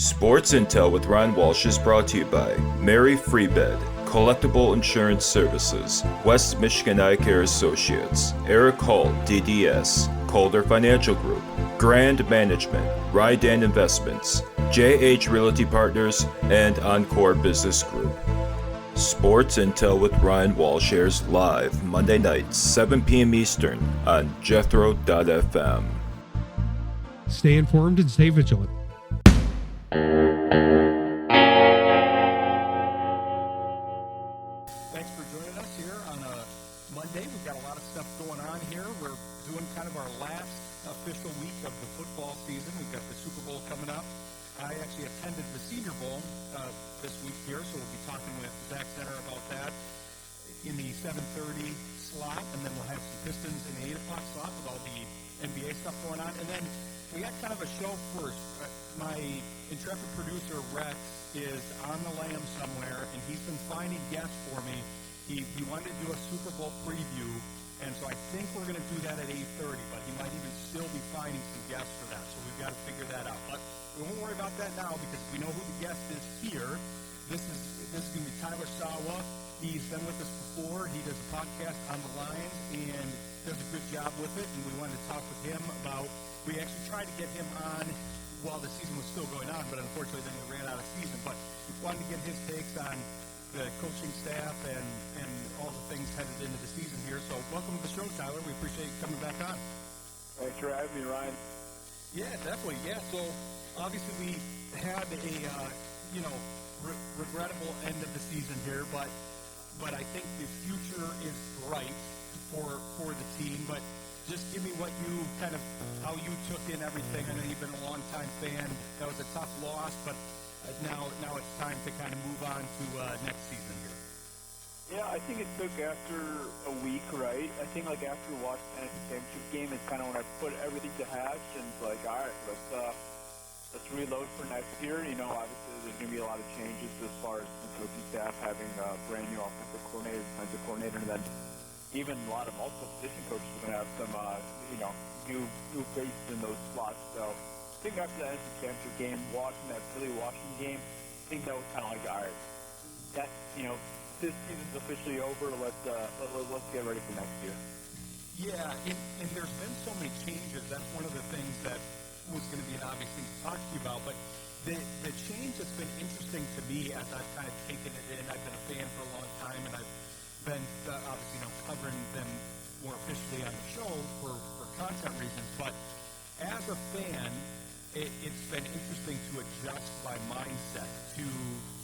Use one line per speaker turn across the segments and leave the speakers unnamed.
Sports Intel with Ryan Walsh is brought to you by Mary Freebed, Collectible Insurance Services, West Michigan Eye Care Associates, Eric Hall, DDS, Calder Financial Group, Grand Management, Rydan Investments, JH Realty Partners, and Encore Business Group. Sports Intel with Ryan Walsh airs live Monday nights, 7 p.m. Eastern on Jethro.fm.
Stay informed and stay vigilant.
Thanks for joining us here on a Monday. We've got a lot of stuff going on here. We're doing kind of our last official week of the football season. We've got the Super Bowl coming up. I actually attended the Senior Bowl this week here, so we'll be talking with Zenner about that in the 7:30 slot, and then we'll have some Pistons in the 8 o'clock slot with all the NBA stuff going on. And then we got kind of a show first. My intrepid producer, Rex, is on the lam somewhere, and he's been finding guests for me. He wanted to do a Super Bowl preview, and so I think we're going to do that at 8:30, but he might even still be finding some guests for that, so we've got to figure that out. But we won't worry about that now because we know who the guest is here. This is going to be Tyler Sawa. He's been with us before. He does a podcast on the Lions and does a good job with it, and we wanted to talk with him about, we actually tried to get him on while the season was still going on, but unfortunately then we ran out of season. But we wanted to get his takes on the coaching staff and all the things headed into the season here. So welcome to the show, Tyler. We appreciate you coming back on.
Thanks for having me, Ryan.
Yeah, definitely. Yeah, so obviously we had a regrettable end of the season here, but I think the future is bright for the team. But just give me how you took in everything. I know you've been a long-time fan. That was a tough loss, but now it's time to kind of move on to next season here.
Yeah, I think it took after a week, right? I think after watching the NFC Championship game, it's kind of when I put everything to hash and it's like, all right, let's reload for next year. Obviously there's going to be a lot of changes as far as the coaching staff having a brand new offensive coordinator, defensive coordinator, and then even a lot of multiple position coaches are going to have some, new faces in those slots. So I think after the NFC Championship game, watching that Philly Washington game, I think that was kind of like, all right, that this season's officially over. Let's get ready for next year.
Yeah, and there's been so many changes. That's one of the things that was going to be an obvious thing to talk to you about. But the change that's been interesting to me as I've kind of taken it in, I've been a fan for a long time, and I've been obviously covering them more officially on the show for content reasons. But as a fan, it's been interesting to adjust my mindset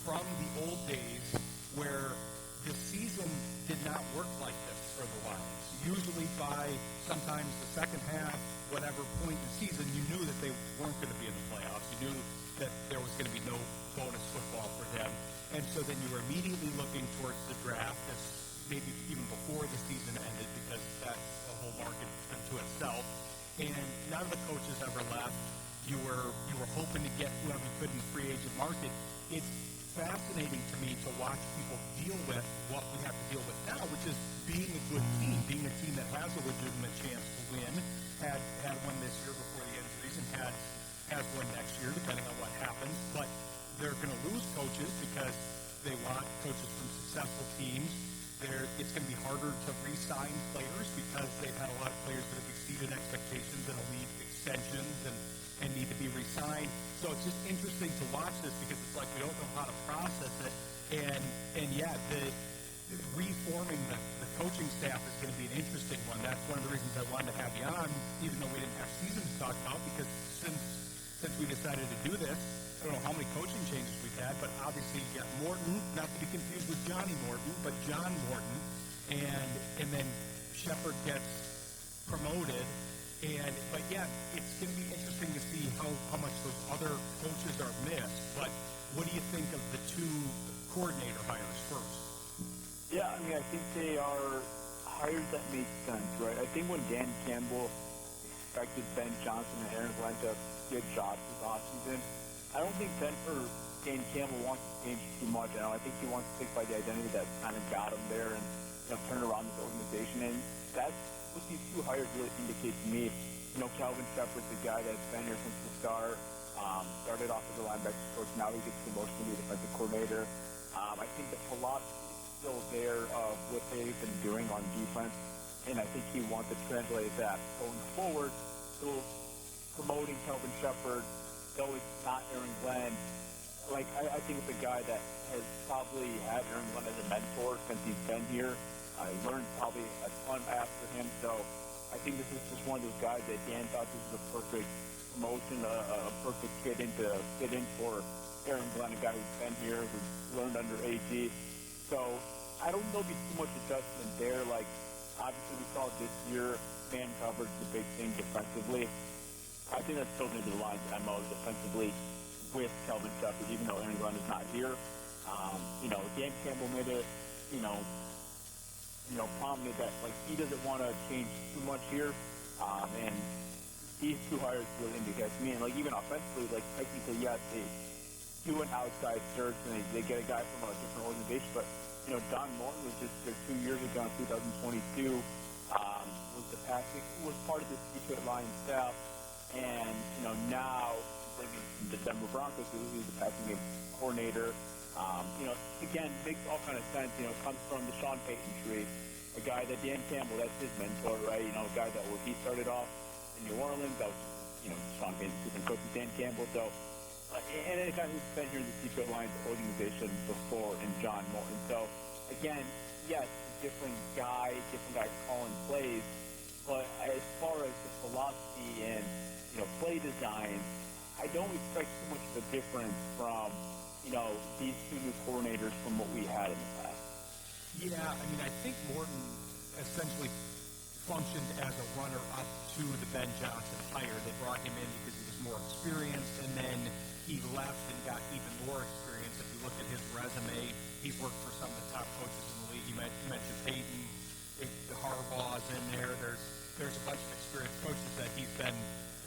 from the old days where the season did not work like this for the Lions. Usually by sometimes the second half, whatever point in the season, you knew that they weren't going to be in the playoffs. You knew that there was going to be no bonus football for them. And so then you were immediately looking towards the draft, as maybe even before the season ended, because that's a whole market unto itself. And none of the coaches ever left. You were hoping to get whoever you could in the free agent market. It's fascinating to me to watch people deal with what we have to deal with now, which is being a good team, being a team that has a legitimate chance to win, had won this year before the injuries, and has one next year, depending on what happens. But they're going to lose coaches because they want coaches from successful teams. It's going to be harder to re-sign players because they've had a lot of players that have exceeded expectations and will need extensions and need to be re-signed. So it's just interesting to watch this because it's like we don't know how to process it. And yeah, the reforming the coaching staff is going to be an interesting one. That's one of the reasons I wanted to have you on, even though we didn't have season to talk about, because since we decided to do this, I don't know how many coaching changes we've had, but obviously you got Morton, not to be confused with Johnny Morton, but John Morton, and then Shepard gets promoted. But yeah, it's going to be interesting to see how much those other coaches are missed. But what do you think of the two coordinator hires first?
Yeah, I think they are hires that make sense, right? I think when Dan Campbell expected Ben Johnson and Aaron Glenn to get jobs this offseason, I don't think Dan Campbell wants to change too much. I think he wants to stick by the identity that kind of got him there and turn around this organization. And that's what these two hires really indicate to me. Calvin Shepard's the guy that's been here since the start. Started off as a linebacker coach. Now he gets promotion to be a defensive coordinator. I think the philosophy is still there of what they've been doing on defense, and I think he wants to translate that going forward. So promoting Kelvin Shepard, though it's not Aaron Glenn, like I think it's a guy that has probably had Aaron Glenn as a mentor since he's been here. I learned probably a ton after him, so I think this is just one of those guys that Dan thought this was a perfect promotion, a perfect fit in for Aaron Glenn, a guy who's been here, who's learned under AG. So I don't know if there'll be too much adjustment there. Like, obviously we saw this year, man coverage is a big thing defensively. I think that's still going to be the Lions' MO defensively with Kelvin Shepard, even though Aaron Glenn is not here. Dan Campbell made it, prominent that, like, he doesn't want to change too much here. And these two hires really indicate to me, and, like, even offensively, like, technically, yes, they do an outside search and they get a guy from a different organization, but, Don Morton was just there 2 years ago in 2022, was part of the secret Lions staff, and, now bringing the Denver Broncos, who's the passing game coordinator. Again, makes all kind of sense. Comes from the Sean Payton tree, a guy that Dan Campbell, that's his mentor, right? A guy that where he started off in New Orleans, that was, Sean Payton's assistant coach with Dan Campbell. So, and a guy who's been here in the Secret Lions organization before, in John Morton. So, again, yes, different guy calling plays, but as far as the philosophy and play design, I don't expect too much of a difference from these two new coordinators from what we had in the past.
Yeah, I think Morton essentially functioned as a runner-up to the Ben Johnson hire. They brought him in because he was more experienced, and then he left and got even more experience. If you look at his resume, he's worked for some of the top coaches in the league. You mentioned Peyton, the Harbaugh's in there. There's a bunch of experienced coaches that he's been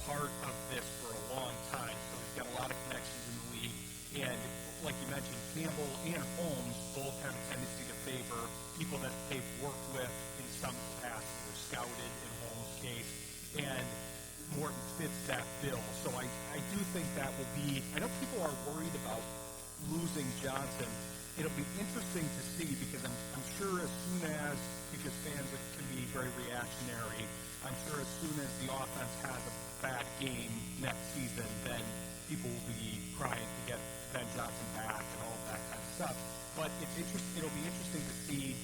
part of this for a long time. So he's got a lot of connections in the league. And like you mentioned, Campbell and Holmes both have a tendency to favor people that they've worked with in some capacity or scouted in Holmes' case. And Morton fits that bill. So I do think that will be, I know people are worried about losing Johnson. It'll be interesting to see because I'm sure as soon as, because fans can be very reactionary, I'm sure as soon as the offense has a bad game next season, then people will be crying to get Ben Johnson back and all of that kind of stuff. But it'll be interesting to see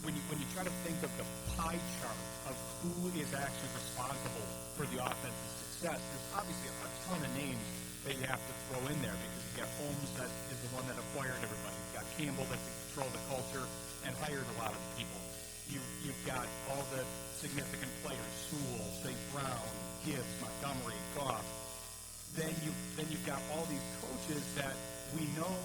when you try to think of the pie chart of who is actually responsible for the offense's success. There's obviously a ton of names that you have to throw in there because you got Holmes that is the one that acquired everybody. You've got Campbell that's in control of the culture and hired a lot of the people. You've got all the significant players, Sewell, St. Brown, Gibbs, Montgomery, Goff. Then you've got all these coaches that we know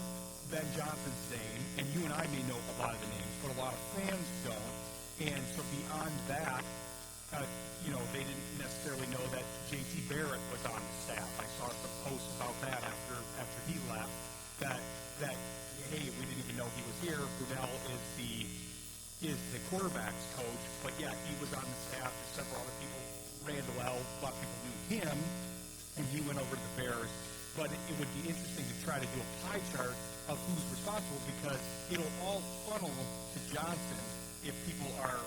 Ben Johnson's name, and you and I may know a lot of the names, but a lot of fans don't. And so beyond that, they didn't necessarily know that J.T. Barrett was on the staff. I saw some posts about that after he left. That hey, we didn't even know he was here. Brunell is the quarterback's coach, but yeah, he was on the staff. There's several other people. Randall L. A lot of people knew him, and he went over to the Bears. But it would be interesting to try to do a pie chart of who's responsible because it'll all funnel to Johnson if people are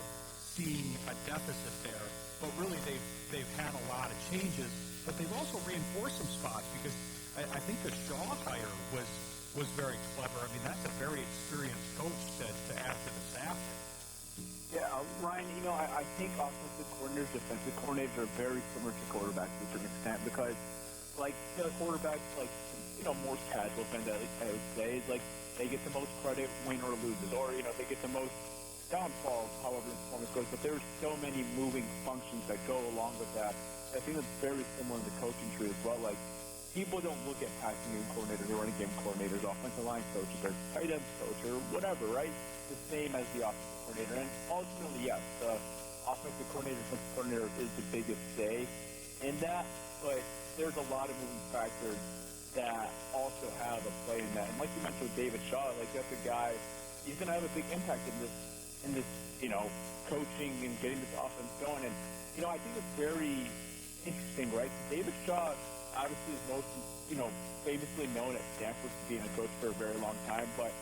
seeing a deficit there. But really, they've had a lot of changes, but they've also reinforced some spots because I think the Shaw hire was very clever. That's a very experienced coach to add to the staff.
Yeah, Ryan, I think offensive coordinators, defensive coordinators are very similar to quarterbacks to a certain extent because, quarterbacks, more casual fans, at least I would say, is they get the most credit, win or loses, or, they get the most downfalls, however the performance goes. But there's so many moving functions that go along with that. I think it's very similar in the coaching tree as well. People don't look at passing game coordinators or running game coordinators, offensive line coaches, or tight end coach, or whatever, right? The same as the offensive coordinator. And ultimately, yes, the offensive coordinator, defensive coordinator is the biggest say in that, but there's a lot of moving factors that also have a play in that. And like you mentioned with David Shaw, that's a guy, he's going to have a big impact in this, coaching and getting this offense going. And, I think it's very interesting, right? David Shaw obviously is most, famously known at Stanford for being a coach for a very long time, but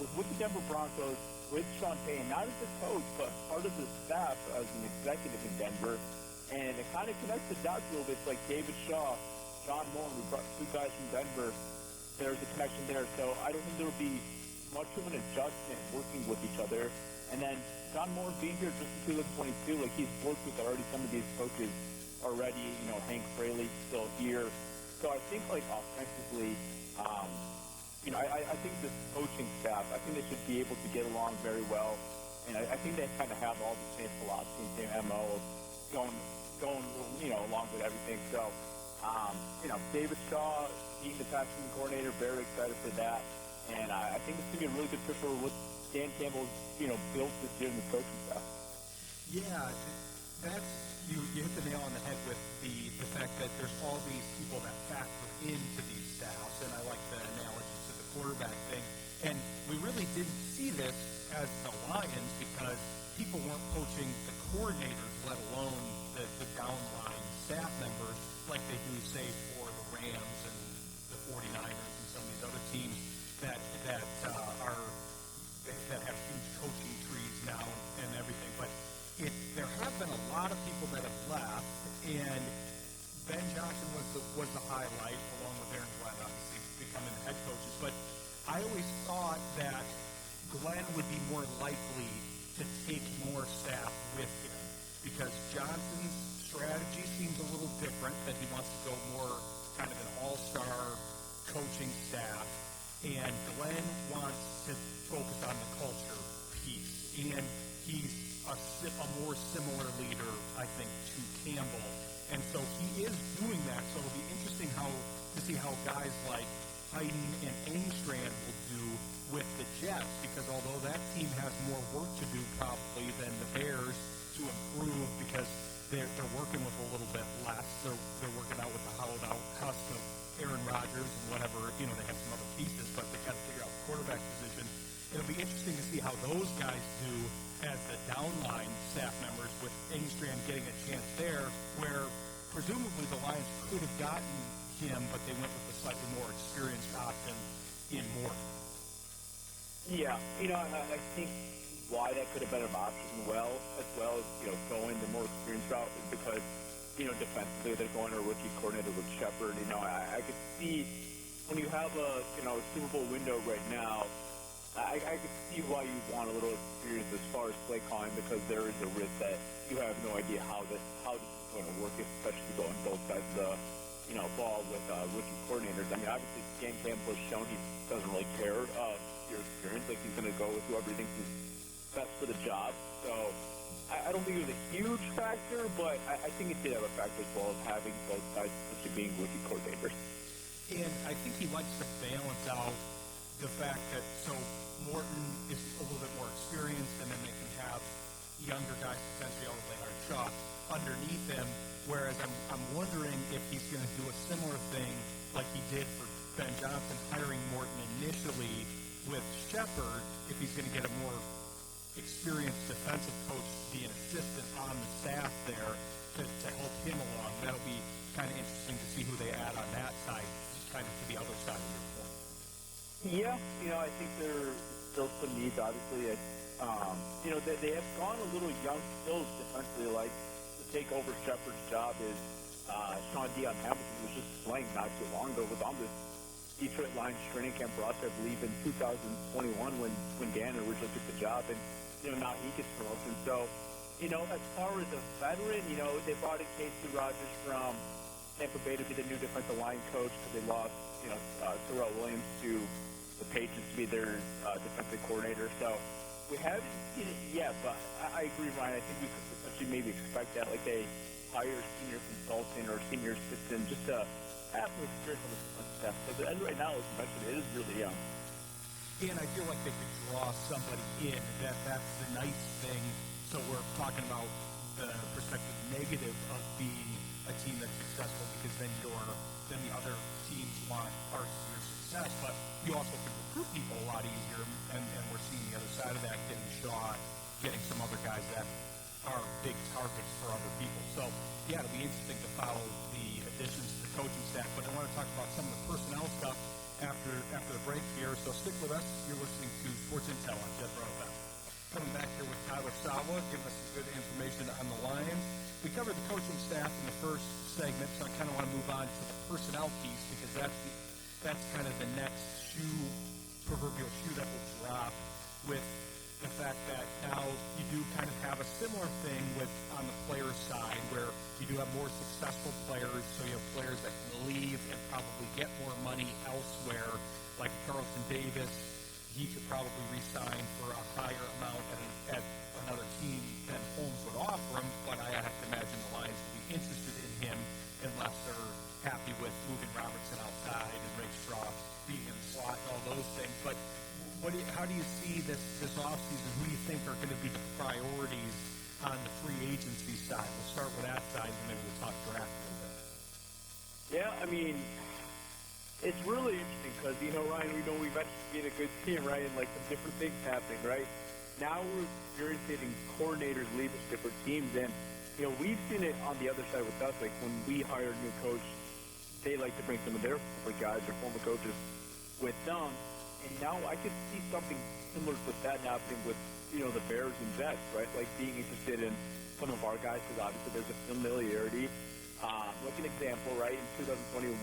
was with the Denver Broncos, with Sean Payton, not as a coach, but part of the staff as an executive in Denver. And it kind of connects the dots a little bit. It's like David Shaw, John Moore, we brought two guys from Denver. There's a connection there. So I don't think there will be much of an adjustment working with each other. And then John Moore being here just in 2022, like he's worked with already some of these coaches already, Hank Fraley still here. So I think like offensively, I think this coaching staff, I think they should be able to get along very well. And I think they kind of have all the same philosophy, same MO of going, along with everything. So, David Shaw being the passing coordinator, very excited for that. And I think it's going to be a really good fit for what Dan Campbell's, built this year in the coaching staff.
Yeah, that's you hit the nail on the head with the fact that there's all these people that factor into these staffs, and I like the analogy to the quarterback thing. And we really didn't see this as the Lions because people weren't coaching the coordinators, let alone the downline staff members like they do, say, for the Rams and the 49ers and some of these other teams that have huge coaching trees now and everything. But there have been a lot of people that have left, and Ben Johnson was the highlight, along with Aaron Glenn, obviously, becoming the head coaches. But I always thought that Glenn would be more likely to take more staff with him because Johnson's strategy seems a little different, that he wants to go more kind of an all-star coaching staff, and Glenn wants to focus on the culture piece, and he's a more similar leader, I think, to Campbell. And so he is doing that. So it'll be interesting to see how guys like Heiden and Engstrand will do with the Jets, because although that team has more work to do probably than the Bears to improve, because they're working with a little bit less. They're working out with the hollowed-out husk of Aaron Rodgers and whatever. They have some other pieces, but they got to figure out the quarterback position. It'll be interesting to see how those guys do as the downline staff members, with Engstrand getting a chance there, where presumably the Lions could have gotten him, but they went with a slightly more experienced option in Morton.
Yeah, I think why that could have been an option as well as, going the more experienced route is because, defensively they're going to a rookie coordinator with Shepard. I could see when you have a Super Bowl window right now, I could see why you want a little experience as far as play calling, because there is a risk that you have no idea how this is going to work, especially going both sides of the ball with rookie coordinators. I mean, obviously Dan Campbell has shown he doesn't really care your experience. Like, he's going to go with whoever he thinks is best for the job. So I don't think it was a huge factor, but I think it did have a factor as well as having both sides, especially being rookie coordinators.
And I think he likes to balance out the fact that Morton is a little bit more experienced, and then they can have younger guys, potentially although they are Shaw, underneath him. Whereas I'm wondering if he's going to do a similar thing like he did for Ben Johnson, hiring Morton initially with Shepard, if he's going to get a more experienced defensive coach to be an assistant on the staff there to help him along. That'll be kind of interesting to see who they add on that side, kind of to the other side of your point.
Yeah, I think there are still some needs, obviously. They have gone a little young still defensively. Like, to take over Shepard's job is Sean Dion Hamilton, who was just playing not too long ago, was on this Detroit Lions training camp roster, I believe, in 2021 when Dan originally took the job, and now he gets promotion. So, as far as a veteran, they brought in Casey Rogers from Tampa Bay to be the new defensive line coach because they lost, Terrell Williams to the Patriots to be their defensive coordinator. So we haven't seen it yet, but I agree, Ryan. I think we could potentially maybe expect that, like a higher senior consultant or senior assistant, just to have some experience on the defensive staff. Because right now, as you mentioned, it is really young.
And I feel like they could draw somebody in. That's the nice thing. So we're talking about the perspective negative of being a team that's successful, because then the other teams want your success, but you also can recruit people a lot easier, and we're seeing the other side of that, getting Shaw, getting some other guys that are big targets for other people. So, yeah, it'll be interesting to follow the additions to the coaching staff, but I want to talk about some of the personnel stuff after the break here. So stick with us. You're listening to Sports Intel on Jet FM. Coming back here with Tyler Sawa, giving us some good information on the Lions. We covered the coaching staff in the first segment, so I kind of want to move on to the personnel piece because that's kind of the next proverbial shoe that will drop with the fact that now you do kind of have a similar thing on the players' side where you do have more successful players, so you have players that can leave and probably get more money elsewhere, like Carlton Davis. He could probably re-sign for a higher amount at another team than Holmes would offer him, but I have to imagine the Lions would be interested in him unless they're happy with moving Robertson outside and Rakestraw being in the slot and all those things. But how do you see this offseason? Who do you think are going to be the priorities on the free agency side? We'll start with that side, and maybe we'll talk draft a little bit.
Yeah, I mean, it's really interesting because, Ryan, we've actually been a good team, right? And, some different things happening, right? Now we're experiencing coordinators leave us different teams. And, we've seen it on the other side with us. Like, when we hire a new coach, they like to bring some of their former guys or former coaches with them. And now I could see something similar to that happening with, the Bears and Jets, right? Like being interested in some of our guys because obviously there's a familiarity. Like an example, right? In 2021,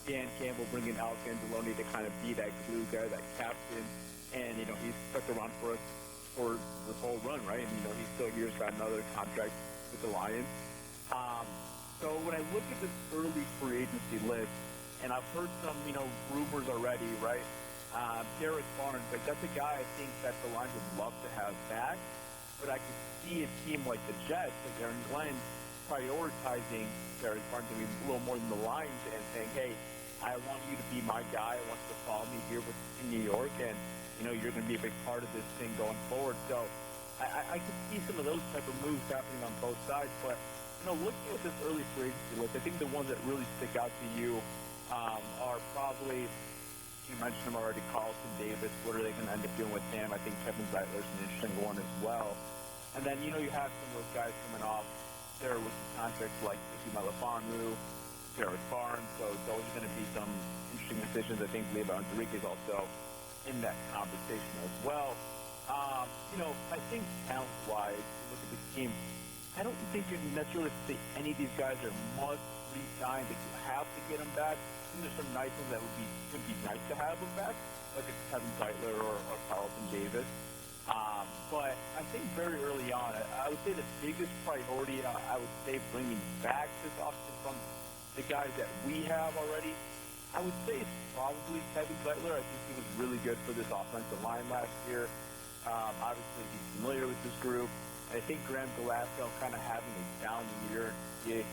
Dan Campbell bringing Alex Angeloni to kind of be that glue guy, that captain. And, he's stuck around for us for this whole run, right? And, he's still here, he's got another contract with the Lions. So when I look at this early free agency list, and I've heard some, rumors already, right? Derek Barnes, that's a guy I think that the Lions would love to have back, but I could see a team like the Jets, like Aaron Glenn, prioritizing Derek Barnes to be a little more than the Lions and saying, hey, I want you to be my guy. I want you to follow me here in New York, and, you're going to be a big part of this thing going forward. So I could see some of those type of moves happening on both sides, but, looking at this early free agency list, I think the ones that really stick out to you are probably, you mentioned him already, Carlton Davis. What are they going to end up doing with him? I think Kevin Zeitler's an interesting one as well. And then, you have some of those guys coming off their rookie contracts like Nicky Melifonwu, Derek Barnes. So those are going to be some interesting decisions. I think Leo Enrique is also in that conversation as well. I think talent-wise, you look at this team, I don't think you necessarily say any of these guys are must re-sign, that you have to get them back. I think there's some nice ones that would be nice to have them back, like a Kevin Zeitler or Carlton Davis. But I think very early on, I would say the biggest priority, I would say bringing back this offseason from the guys that we have already, I would say it's probably Kevin Zeitler. I think he was really good for this offensive line last year. Obviously, he's familiar with this group. And I think Graham Glasgow kind of having a down year, it's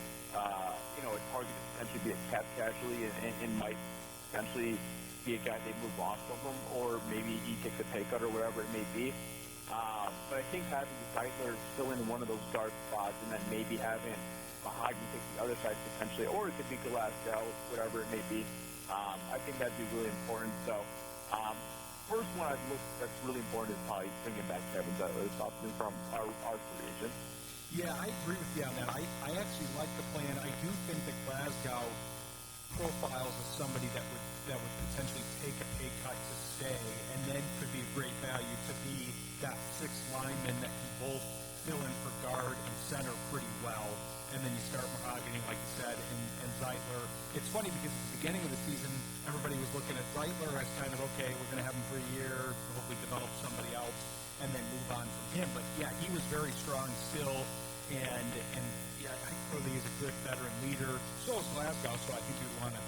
hard to potentially be a cap casualty and might potentially be a guy they move on from him, or maybe he takes a pay cut or whatever it may be. But I think having Zeitler still in one of those dark spots, and then maybe having Mahogany take the other side potentially, or it could be Glasgow, whatever it may be. I think that'd be really important. So, first one I'd look that's really important is probably bringing back Kevin Zeitler from our free agent.
Yeah, I agree with you on that. I actually like the plan. I do think that Glasgow profiles as somebody that would potentially take a pay cut to stay, and then could be great value to be that sixth lineman that can both fill in for guard and center pretty well. And then you start Mahogany, like you said, and Zeitler. It's funny because at the beginning of the season, everybody was looking at Zeitler as kind of, okay, we're going to have him for a year, hopefully develop somebody else, and then move on from him. But, yeah, he was very strong still, and yeah, I really is a good veteran leader. So is Glasgow, so I think you'd want to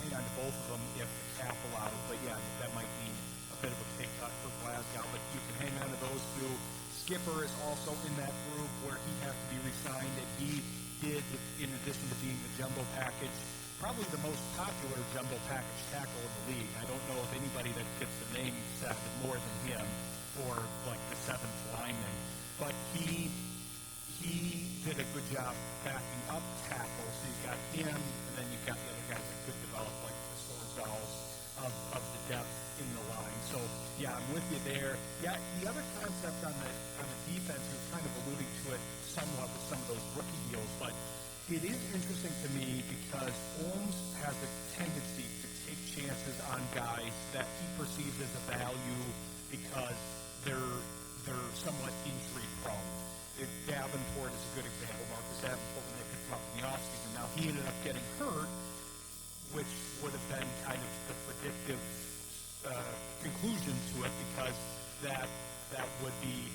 hang on to both of them if the cap allowed. But, yeah, that might mean a bit of a pay cut for Glasgow, but you can hang on to those two. Skipper is also in that group where he has to be re-signed, and he did, in addition to being the jumbo package, probably the most popular jumbo package tackle in the league. I don't know of anybody that gets the name set more than him for like the seventh lineman, but he did a good job backing up tackles. So you've got him, and then you've got the other guys that could develop, like the Sorzals of the depth in the line. So yeah, I'm with you there. Yeah, the other concept on the defense, was kind of alluding to it somewhat with some of those rookie deals, but it is interesting to me because Holmes has a tendency to take chances on guys that he perceives as a value because they're somewhat injury prone. Davenport is a good example. Marcus Davenport, when they picked him up in the offseason. Now, he ended up getting hurt, which would have been kind of the predictive conclusion to it because that would be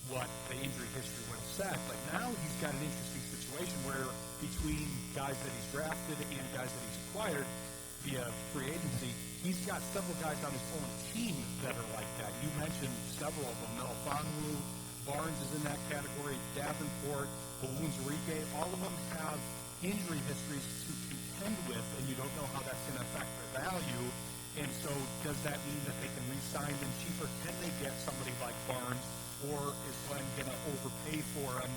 what the injury history would have said. But now he's got an interesting situation where between guys that he's drafted and guys that he's acquired via free agency, he's got several guys on his own team that are like that. You mentioned several of them. Melifonwu, Barnes is in that category, Davenport, Balloons-Enrique, all of them have injury histories to contend with, and you don't know how that's going to affect their value. And so does that mean that they can re-sign them cheaper? Can they get somebody like Barnes, or is Glenn going to overpay for him,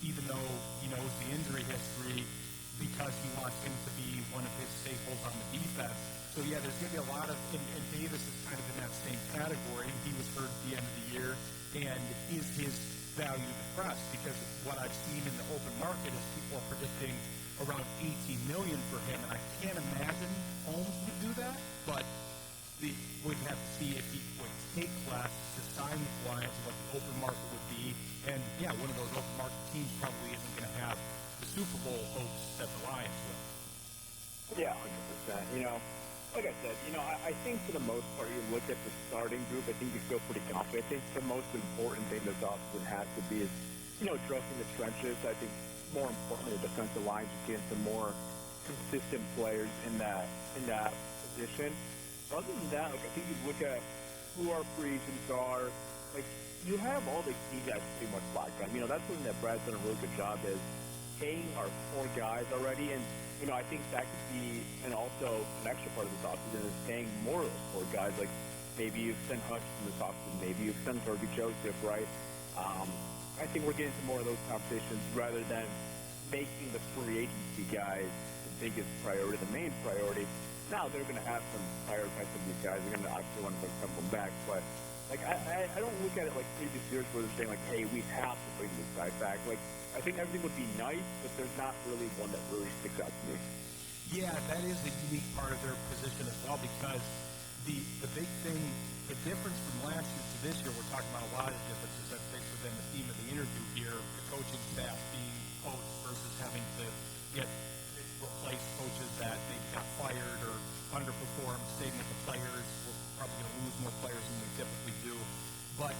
even though he knows the injury history, because he wants him to be one of his staples on the defense? So, yeah, there's going to be a lot of, and Davis is kind of in that same category. He was hurt at the end of the year, and is his value depressed? Because what I've seen in the open market is people are predicting around $18 million for him, and I can't imagine Holmes would do that, but we'd have to see if he would take less to sign with Lions and what the open market would be. And, yeah, one of those open market teams probably isn't going to have the Super Bowl hopes that the Lions will.
Yeah, 100%. Like I said, I think for the most part, you look at the starting group, I think you feel pretty confident. I think the most important thing this offseason has to be is, addressing the trenches. I think more importantly, the defensive line, just getting some more consistent players in that position. Other than that, I think you look at who our free agents are. You have all the key guys pretty much locked up. That's something that Brad's done a really good job is paying our 4 guys already. And, I think that could be, and also an extra part of this offseason is paying more of those 4 guys. Maybe you extend Hutchinson this offseason, maybe you extend Kirby Joseph, right? I think we're getting to more of those conversations rather than making the free agency guys the biggest priority, the main priority. Now they're going to have some prioritize some of these guys. They're going to obviously want to bring some of them back, but I don't look at it like previous years where they're saying hey, we have to bring this guy back. I think everything would be nice, but there's not really one that really sticks out to me.
Yeah, that is a unique part of their position as well because the big thing, the difference from last year to this year, we're talking about a lot of differences. That's been the theme of the interview here. The coaching staff being coached versus having to replace coaches that they got fired or underperformed, staying with the players. We're probably going to lose more players than we typically do. But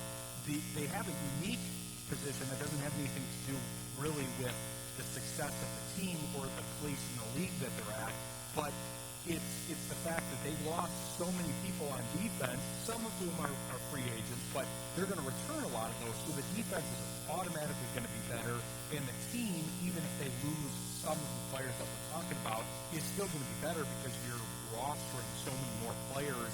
they have a unique position that doesn't have anything to do really with the success of the team or the place in the league that they're at. But it's the fact that they lost so many people on defense, some of whom are free agents, but they're going to return a lot of those. So the defense is automatically going to be better, and the team, even if they lose some of the players that we're talking about, is still going to be better because you're rostering so many more players,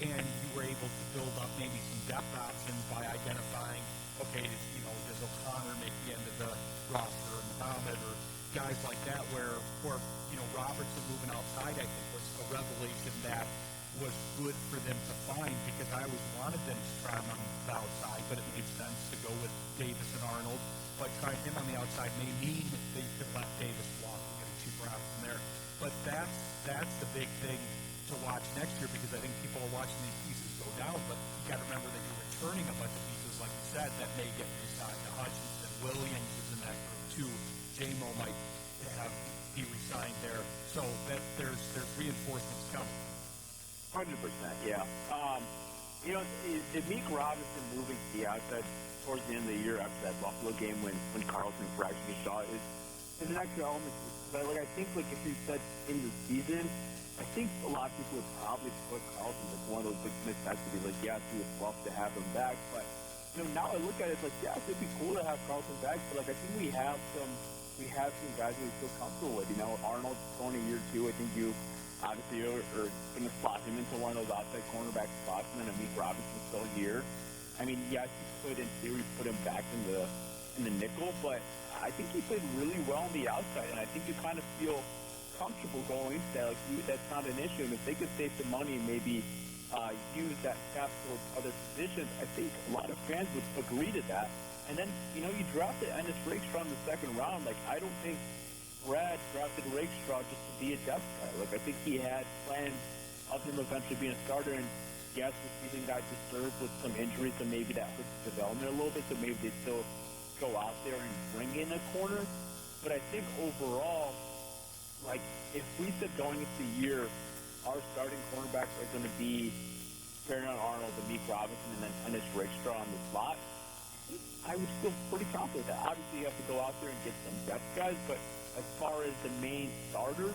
and you were able to build up maybe some depth options by identifying, okay, does O'Connor make the end of the roster, or Muhammad, or guys like that, or Robertson moving outside, I think, was a revelation that was good for them to find because I always wanted them to try him on the outside, but it made sense to go with Davis and Arnold. But trying him on the outside may mean they could let Davis walk and get a cheaper out from there. But that's the big thing to watch next year because I think people are watching these pieces go down, but you got to remember that you're returning a bunch of pieces, like you said, that may get re-signed. Hutchinson, Williams is in that group too. J-Mo might be re-signed there. So that there's reinforcements coming.
100%, yeah. Meek Robinson moving to the outside towards the end of the year after that Buffalo game when Carlson fractured his shot is an extra element. But I think if you said in the season, I think a lot of people would probably put Carlson as one of those big necessities. Yes, we would love to have him back, but now I look at it yes, it'd be cool to have Carlson back, but I think we have some guys that we feel comfortable with. Arnold's going a year 2. I think you obviously are going to slot him into one of those outside cornerback spots, and then Meek Robinson's still here. I mean, yes, you could in theory put him back in the nickel, but I think he played really well on the outside, and I think you kind of feel comfortable going into that. That's not an issue. And if they could save some money and maybe use that cap towards other positions, I think a lot of fans would agree to that. And then, you drafted Ennis Rakestraw in the second round. I don't think Brad drafted Rakestraw just to be a depth guy. Like, I think he had plans of him eventually being a starter, and yes, the season got disturbed with some injuries, so maybe that hurts his development a little bit, so maybe they still go out there and bring in a corner. But I think overall, like, if we said going into the year, our starting cornerbacks are going to be Ferdinand Arnold, Meek Robinson, and then Dennis Rakestraw on the slot, I would feel pretty confident that. Obviously, you have to go out there and get some depth guys, but as far as the main starters,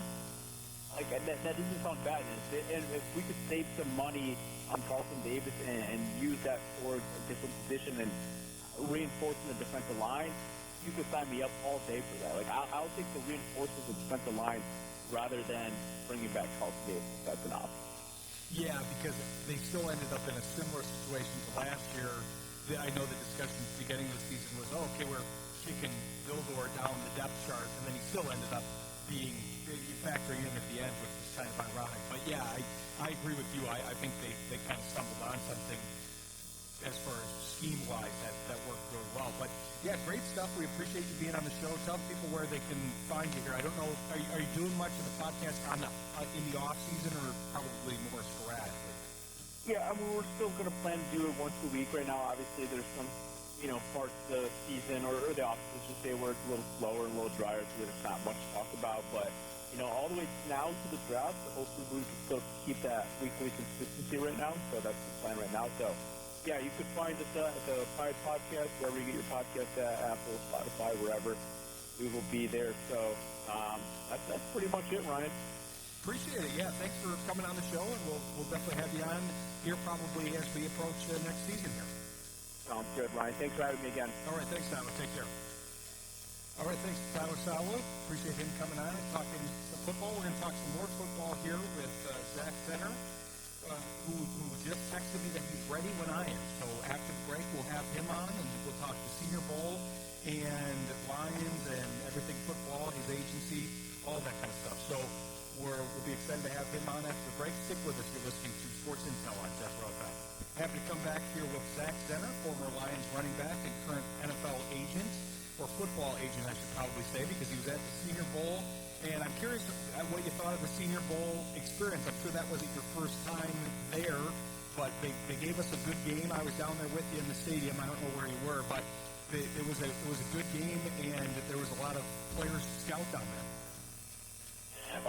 like, that doesn't sound bad. And if we could save some money on Carlton Davis and use that towards a different position and reinforcing the defensive line, you could sign me up all day for that. Like, I'll take the reinforcements of the defensive line rather than bringing back Carlton Davis. That's an option.
Yeah, because they still ended up in a similar situation to last year. I know the discussion at the beginning of the season was, okay, we're kicking Vildor down the depth chart, and then he still ended up being factoring in at the end, which is kind of ironic. But yeah, I agree with you. I think they kind of stumbled on something as far as scheme-wise that worked really well. But yeah, great stuff. We appreciate you being on the show. Tell people where they can find you here. I don't know, are you doing much of the podcast in the off season, or probably more sporadically?
Yeah, I mean, we're still going to plan to do it once a week. Right now, obviously, there's some, parts of the season or the offseason, let's just say, where it's a little slower and a little drier, so there's not much to talk about. But, all the way now to the draft, hopefully we can still keep that weekly consistency right now. So that's the plan right now. So, yeah, you can find us at the Pirate Podcast, wherever you get your podcast at, Apple, Spotify, wherever. We will be there. So that's pretty much it, Ryan.
Appreciate it. Yeah, thanks for coming on the show, and we'll definitely have you on here probably as we approach next season here.
Sounds good, Ryan. Thanks for having me again.
All right, thanks, Sawa. Take care. All right, thanks to Sawa. Appreciate him coming on and talking some football. We're going to talk some more football here with Zach Zenner, who just texted me that he's ready when I am. So after the break, we'll have him on, and we'll talk the Senior Bowl and Lions and everything football, his agency, all that kind of stuff. So we'll be excited to have him on after the break. Stick with us. You're listening to Sports Intel on Jeff Rothbach. Happy to come back here with Zach Zenner, former Lions running back and current NFL agent, or football agent, I should probably say, because he was at the Senior Bowl. And I'm curious what you thought of the Senior Bowl experience. I'm sure that wasn't your first time there, but they gave us a good game. I was down there with you in the stadium. I don't know where you were, but it was a good game, and there was a lot of players scout down there.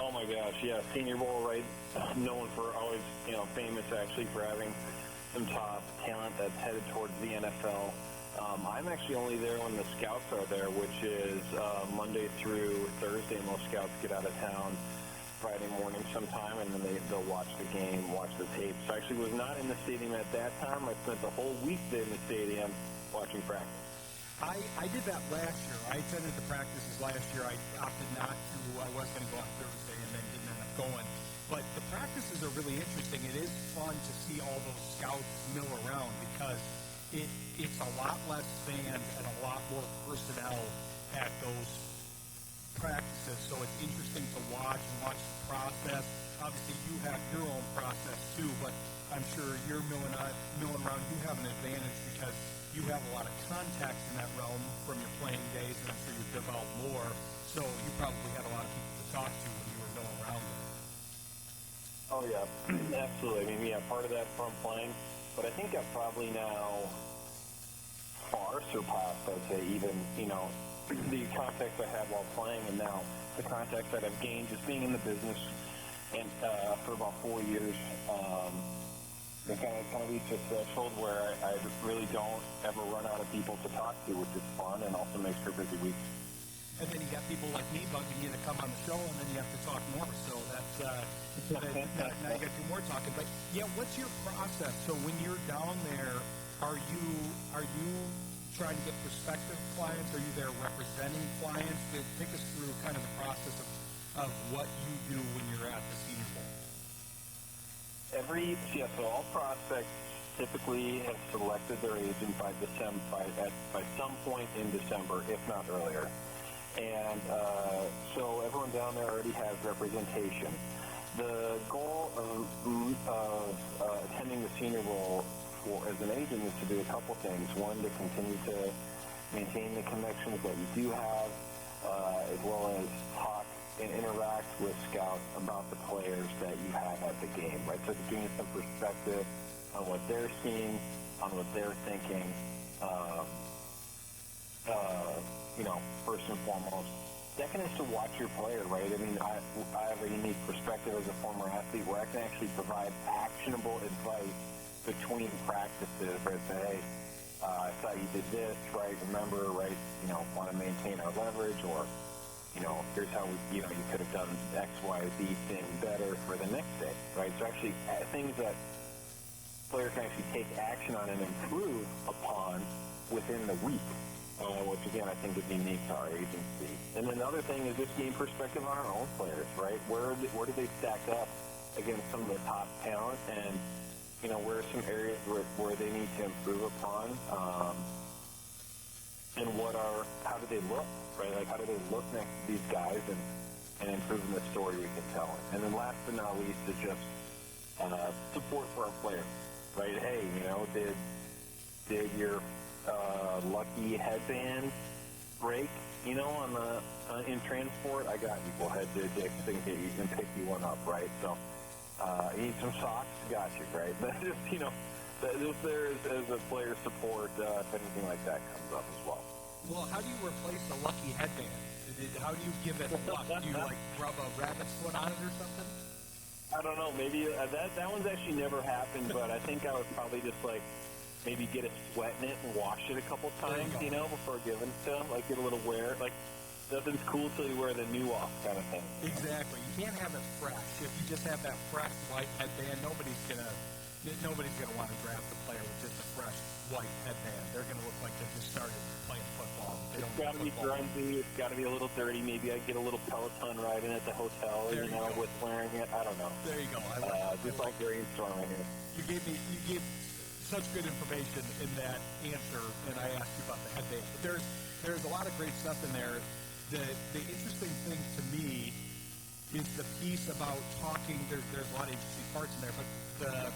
Oh my gosh, yeah, Senior Bowl, right? Known for always, famous actually for having some top talent that's headed towards the NFL. I'm actually only there when the scouts are there, which is Monday through Thursday. Most scouts get out of town Friday morning sometime, and then they'll watch the game, watch the tape. So I actually was not in the stadium at that time. I spent the whole weekday in the stadium watching practice.
I did that last year. I attended the practices last year. I opted not to. I was going to go on Thursday and then didn't end up going. But the practices are really interesting. It is fun to see all those scouts mill around because it's a lot less fans and a lot more personnel at those practices. So it's interesting to watch the process. Obviously, you have your own process too, but I'm sure you're milling around. You have an advantage because you have a lot of contacts in that realm from your playing days, and I'm sure you've developed more. So you probably had a lot of people to talk to when you were milling around there.
Oh, yeah, absolutely. I mean, yeah, part of that from playing. But I think I've probably now far surpassed, I'd say, even, the contacts I had while playing, and now the contacts that I've gained just being in the business and for about 4 years. It kind of reached a threshold where I really don't ever run out of people to talk to, which is fun and also makes for busy weeks.
And then you got people like me bugging you to come on the show, and then you have to talk more. So that's now you got to do more talking. But yeah, what's your process? So when you're down there, are you trying to get prospective clients? Are you there representing clients? Take us through kind of the process of what you do when you're at the Senior Bowl.
So all prospects typically have selected their agent by some point in December, if not earlier. And so everyone down there already has representation. The goal of attending the Senior Bowl as an agent is to do a couple things. One, to continue to maintain the connections that you do have, as well as talk and interact with scouts about the players that you have at the game, right? So to gain some perspective on what they're seeing, on what they're thinking, first and foremost. Second is to watch your player, right? I mean, I have a unique perspective as a former athlete where I can actually provide actionable advice between practices, right? Say, hey, I saw you did this, right? Remember, right? Want to maintain our leverage, or here's how you could have done X, Y, Z thing better for the next day, right? So actually, things that players can actually take action on and improve upon within the week, which again I think is unique to our agency. And then the other thing is just gain perspective on our own players, right? Where do they stack up against some of the top talent, and where are some areas where they need to improve upon, and how do they look, right? Like how do they look next to these guys and improving the story we can tell. And then last but not least is just support for our players, right? Hey, did your lucky headband break, on the in transport? I got you. We'll head to Dick's and pick you one up, right? So you need some socks? Got you, right? But just, just there as a player support if anything like that comes up as well.
Well, how do you replace a lucky headband? How do you give it luck? Do you, rub a rabbit's foot on it or something?
I don't know. Maybe that one's actually never happened, but I think I would probably just, maybe get it sweat in it and wash it a couple times, before giving it to them. Like, get a little wear. Like, nothing's cool till you wear the new off kind of thing.
Exactly. You can't have it fresh. If you just have that fresh white headband, nobody's gonna want to draft a player with just a fresh white headband. They're gonna look like they just started playing football.
It's got to be grungy. It's got to be a little dirty. Maybe I get a little Peloton riding at the hotel, with wearing it. I don't know.
There you go.
Just like brainstorming here.
You gave such good information in that answer, and I asked you about the headband. But there's a lot of great stuff in there. The interesting thing to me is the piece about talking. There's a lot of interesting parts in there, but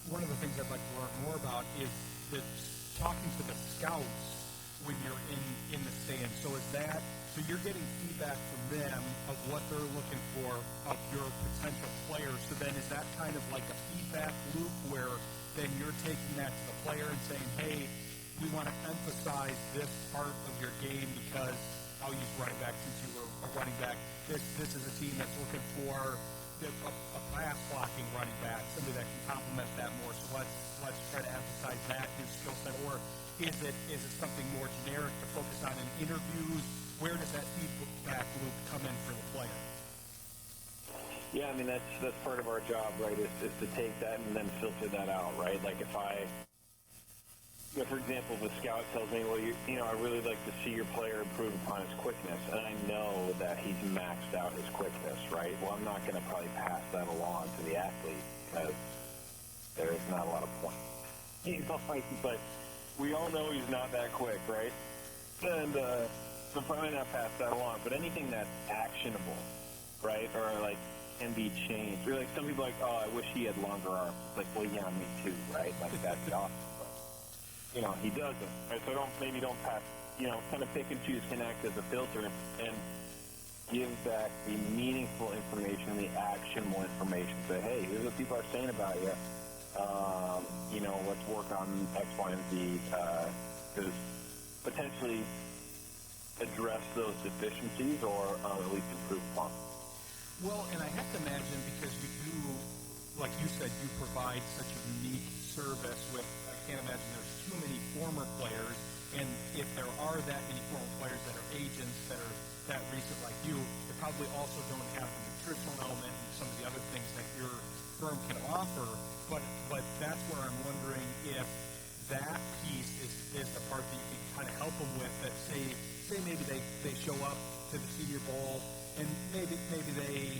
one of the things I'd like to learn more about is the talking to the scouts when you're in the stand. So you're getting feedback from them of what they're looking for of your potential players. So then is that kind of like a feedback loop where then you're taking that to the player and saying, hey, we want to emphasize this part of your game because I'll use running back since you were a running back. This is a team that's looking for a pass blocking running back, somebody that can complement that more. So let's try to emphasize that new skill set. Or is it something more generic to focus on in interviews? Where does that feedback loop come in for the player?
Yeah, I mean, that's part of our job, right, is to take that and then filter that out, right? Like if for example, the scout tells me, well, I really like to see your player improve upon his quickness, and I know that he's maxed out his quickness, right? Well, I'm not going to probably pass that along to the athlete because there's not a lot of point. But we all know he's not that quick, right? And so probably not pass that along. But anything that's actionable, right, or can be changed. Or some people are like, oh, I wish he had longer arms. It's like, well, yeah, me too, right? That's awesome. He doesn't. Right? So don't pass, kind of pick and choose, can act as a filter and give back the meaningful information, the actionable information. Say, hey, here's what people are saying about you. Let's work on X, Y, and Z to potentially address those deficiencies or at least improve upon.
Well, and I have to imagine because you do, like you said, you provide such a unique service with, I can't imagine there's too many former players, and if there are that many former players that are agents that are that recent like you, they probably also don't have the nutritional element and some of the other things that your firm can offer, but that's where I'm wondering if that piece is the part that you can kind of help them with, that say maybe they show up to the Senior Bowl, and maybe they,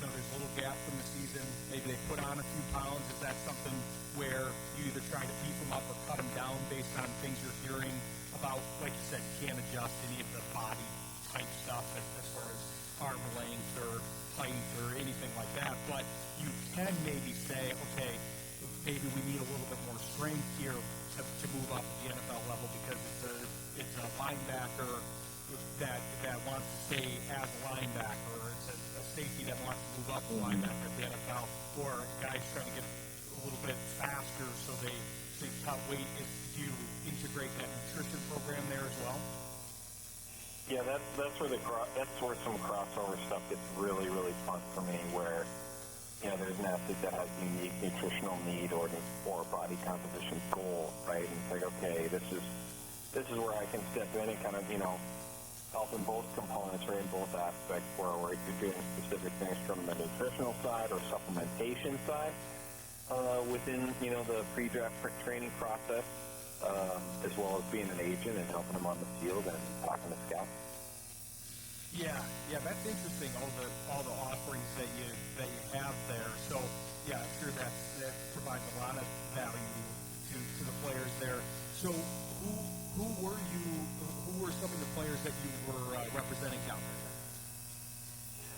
there's a little gap from the season. Maybe they put on a few pounds. Is that something where you either try to beef them up or cut them down based on things you're hearing about? Like you said, you can't adjust any of the body type stuff as far as arm length or height or anything like that. But you can maybe say, okay, maybe we need a little bit more strength here to move up at the NFL level because it's a linebacker that wants to stay as a linebacker, or it's a safety that wants to move up the linebacker at the NFL, or guys trying to get a little bit faster so they cut weight. Do you integrate that nutrition program there as well?
Yeah, that's where some crossover stuff gets really, really fun for me, where there's an athlete that has unique nutritional need or body composition goal, right? And it's like, okay, this is where I can step in and kind of, help in both components, right, in both aspects, where you're doing specific things from the nutritional side or supplementation side within, the pre-draft training process, as well as being an agent and helping them on the field and talking to scouts.
Yeah, that's interesting. All the offerings that you have there. So yeah, I'm sure that provides a lot of value to the players there. So who were some of the players that you were representing down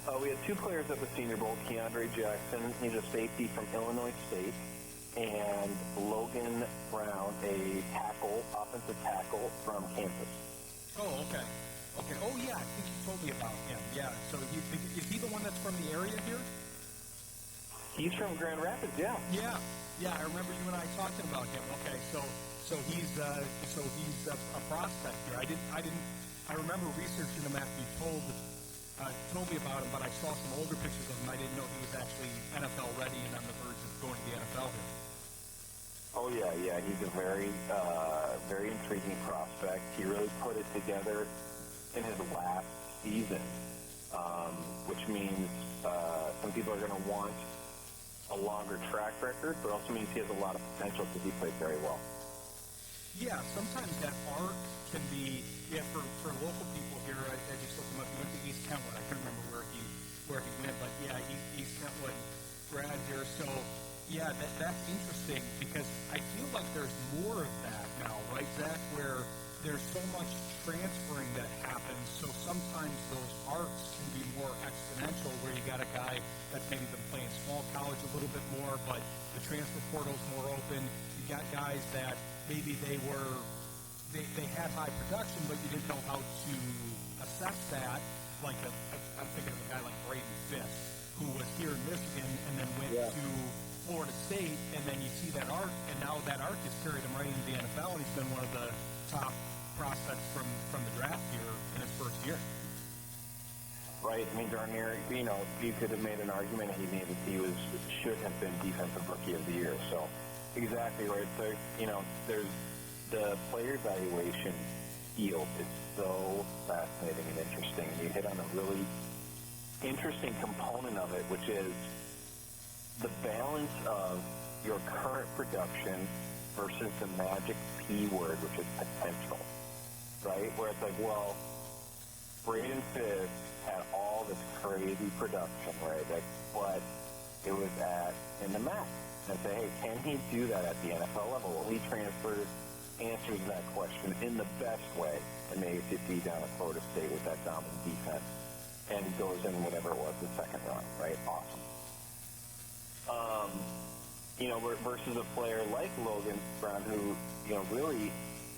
there?
We had two players at the Senior Bowl. Keandre Jackson, he's a safety from Illinois State, and Logan Brown, a offensive tackle from Kansas.
Oh, okay. Oh, yeah, I think you told me about him. Yeah, so is he the one that's from the area here?
He's from Grand Rapids, yeah.
Yeah, I remember you and I talking about him. Okay, so he's a prospect here. I remember researching him after you told me about him, but I saw some older pictures of him. I didn't know he was actually NFL ready and on the verge of going to the NFL here.
Oh, yeah, he's a very, very intriguing prospect. He really put it together in his last season, which means some people are going to want a longer track record, but also means he has a lot of potential because he played very well. Yeah,
sometimes that arc can be, for local people here, I just looked him up. He went to East Kentwood. I couldn't remember where he went, but yeah, East Kentwood grad here. So yeah, that's interesting because I feel like there's more of that now, right, Zach, where there's so much transferring that happens, so sometimes those arcs can be more exponential, where you got a guy that's maybe been playing small college a little bit more, but the transfer portal's more open. You got guys that maybe they had high production, but you didn't know how to assess that. Like I'm thinking of a guy like Braden Fisk, who was here in Michigan and then went to Florida State, and then you see that arc, and now that arc has carried him right into the NFL, and he's been one of the top prospects from the draft here in his first year.
Right. I mean, darn near, you could have made an argument he should have been defensive rookie of the year. So exactly right. So there's the player evaluation field is so fascinating and interesting. You hit on a really interesting component of it, which is the balance of your current production versus the magic P word, which is potential, right? Where it's like, well, Braden Fisk had all this crazy production, right? Like, but it was in the MAC. And say, hey, can he do that at the NFL level? Well, he answers that question in the best way and makes it be down at Florida State with that dominant defense and goes in whatever it was, the second round, right? Awesome. Versus a player like Logan Brown, who, really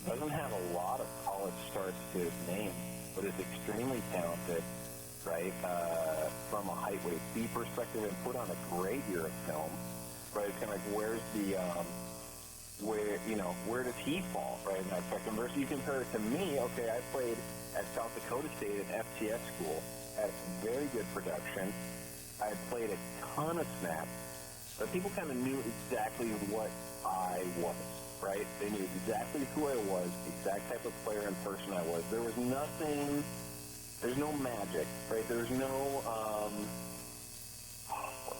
doesn't have a lot of college starts to his name, but is extremely talented, right, from a height, weight, speed perspective, and put on a great year of film, right? It's kind of like, where's the, where does he fall, right, in that spectrum? Versus you compare it to me, okay, I played at South Dakota State at FTS school, had very good production. I played a ton of snaps, but people kind of knew exactly what I was, right? They knew exactly who I was, the exact type of player and person I was. There was nothing, there's no magic, right? There's no,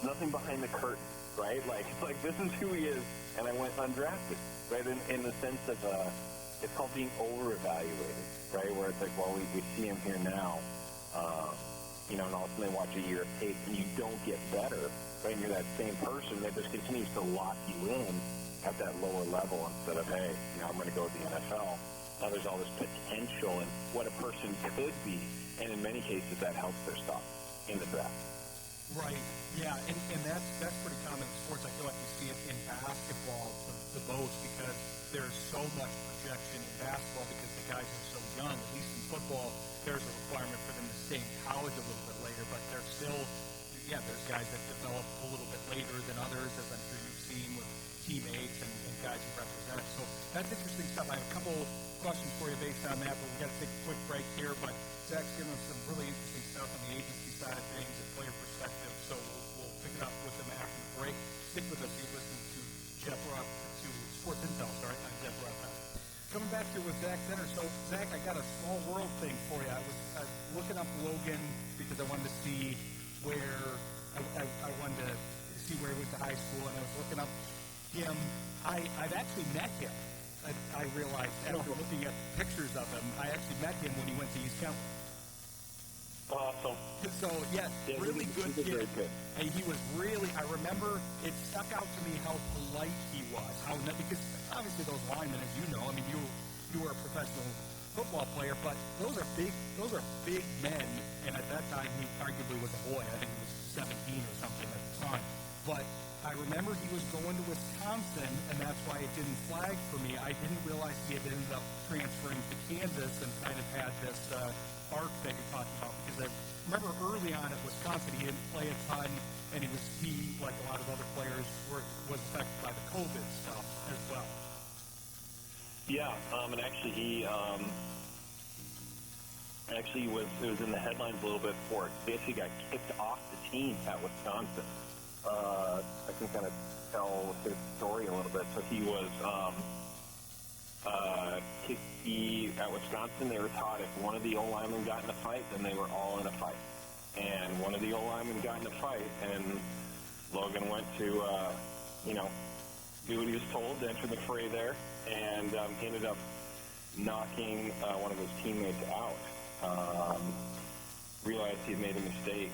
nothing behind the curtain, right? Like this is who he is, and I went undrafted, right? In the sense of, it's called being over-evaluated, right? Where it's like, well, we see him here now, and ultimately watch a year of tape, and you don't get better, right? And you're that same person that just continues to lock you in at that lower level instead of, hey, I'm going to go to the NFL. Now there's all this potential and what a person could be, and in many cases that helps their stock in the draft.
Right. Yeah, and that's pretty common in sports. I feel like you see it in basketball the most because there's so much projection in basketball because the guys are so young. At least in football, there's a requirement for them to stay in college a little bit later, but they're still, there's guys that develop a little bit later than others, as I'm sure you've seen with teammates and guys who represent. So that's interesting stuff. I have a couple questions for you based on that, but we've got to take a quick break here. But Zach's given us some really interesting stuff on the agency side of things and player perspective, so we'll pick it up with him after the break. Stick with us. You're listening to Sports Intel. I'm Jeff Ruff. Coming back here with Zach Zenner. So, Zach, I got a small world thing for you. I was looking up Logan because I wanted to see where I wanted to see where he went to high school, and I was looking up him. I've actually met him. I realized after looking at pictures of him, I actually met him when he went to East County.
Awesome.
So, yes, really good kid.
Very good.
And he was really, I remember it stuck out to me how polite he was. Because obviously those linemen, as you know, I mean, you were a professional football player, but those are big men. And at that time, he arguably was a boy. I think he was 17 or something at the time. But I remember he was going to Wisconsin, and that's why it didn't flag for me. I didn't realize he had ended up transferring to Kansas and kind of had this arc that you're talking about. Because I remember early on at Wisconsin, he didn't play a ton, and he, like a lot of other players, was affected by the COVID stuff as well.
Yeah, and actually he it was in the headlines a little bit for it. Basically got kicked off the team at Wisconsin. I can kind of tell his story a little bit. So he was at Wisconsin, they were taught if one of the O-linemen got in a fight, then they were all in a fight. And one of the O-linemen got in a fight, and Logan went to, do what he was told to enter the fray there, and he ended up knocking one of his teammates out. Realized he'd made a mistake.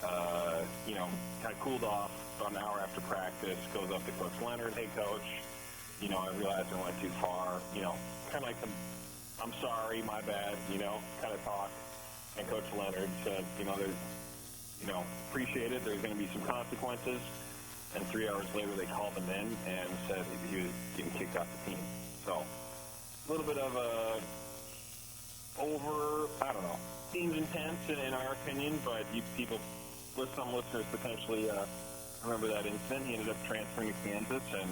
Kind of cooled off about an hour after practice, goes up to Coach Leonard, hey, Coach, I realized I went too far, kind of like the, I'm sorry, my bad, kind of talk. And Coach Leonard said, appreciate it, there's going to be some consequences. And 3 hours later, they called him in and said he was getting kicked off the team. So, a little bit of a seems intense in our opinion, but some listeners potentially remember that incident. He ended up transferring to Kansas and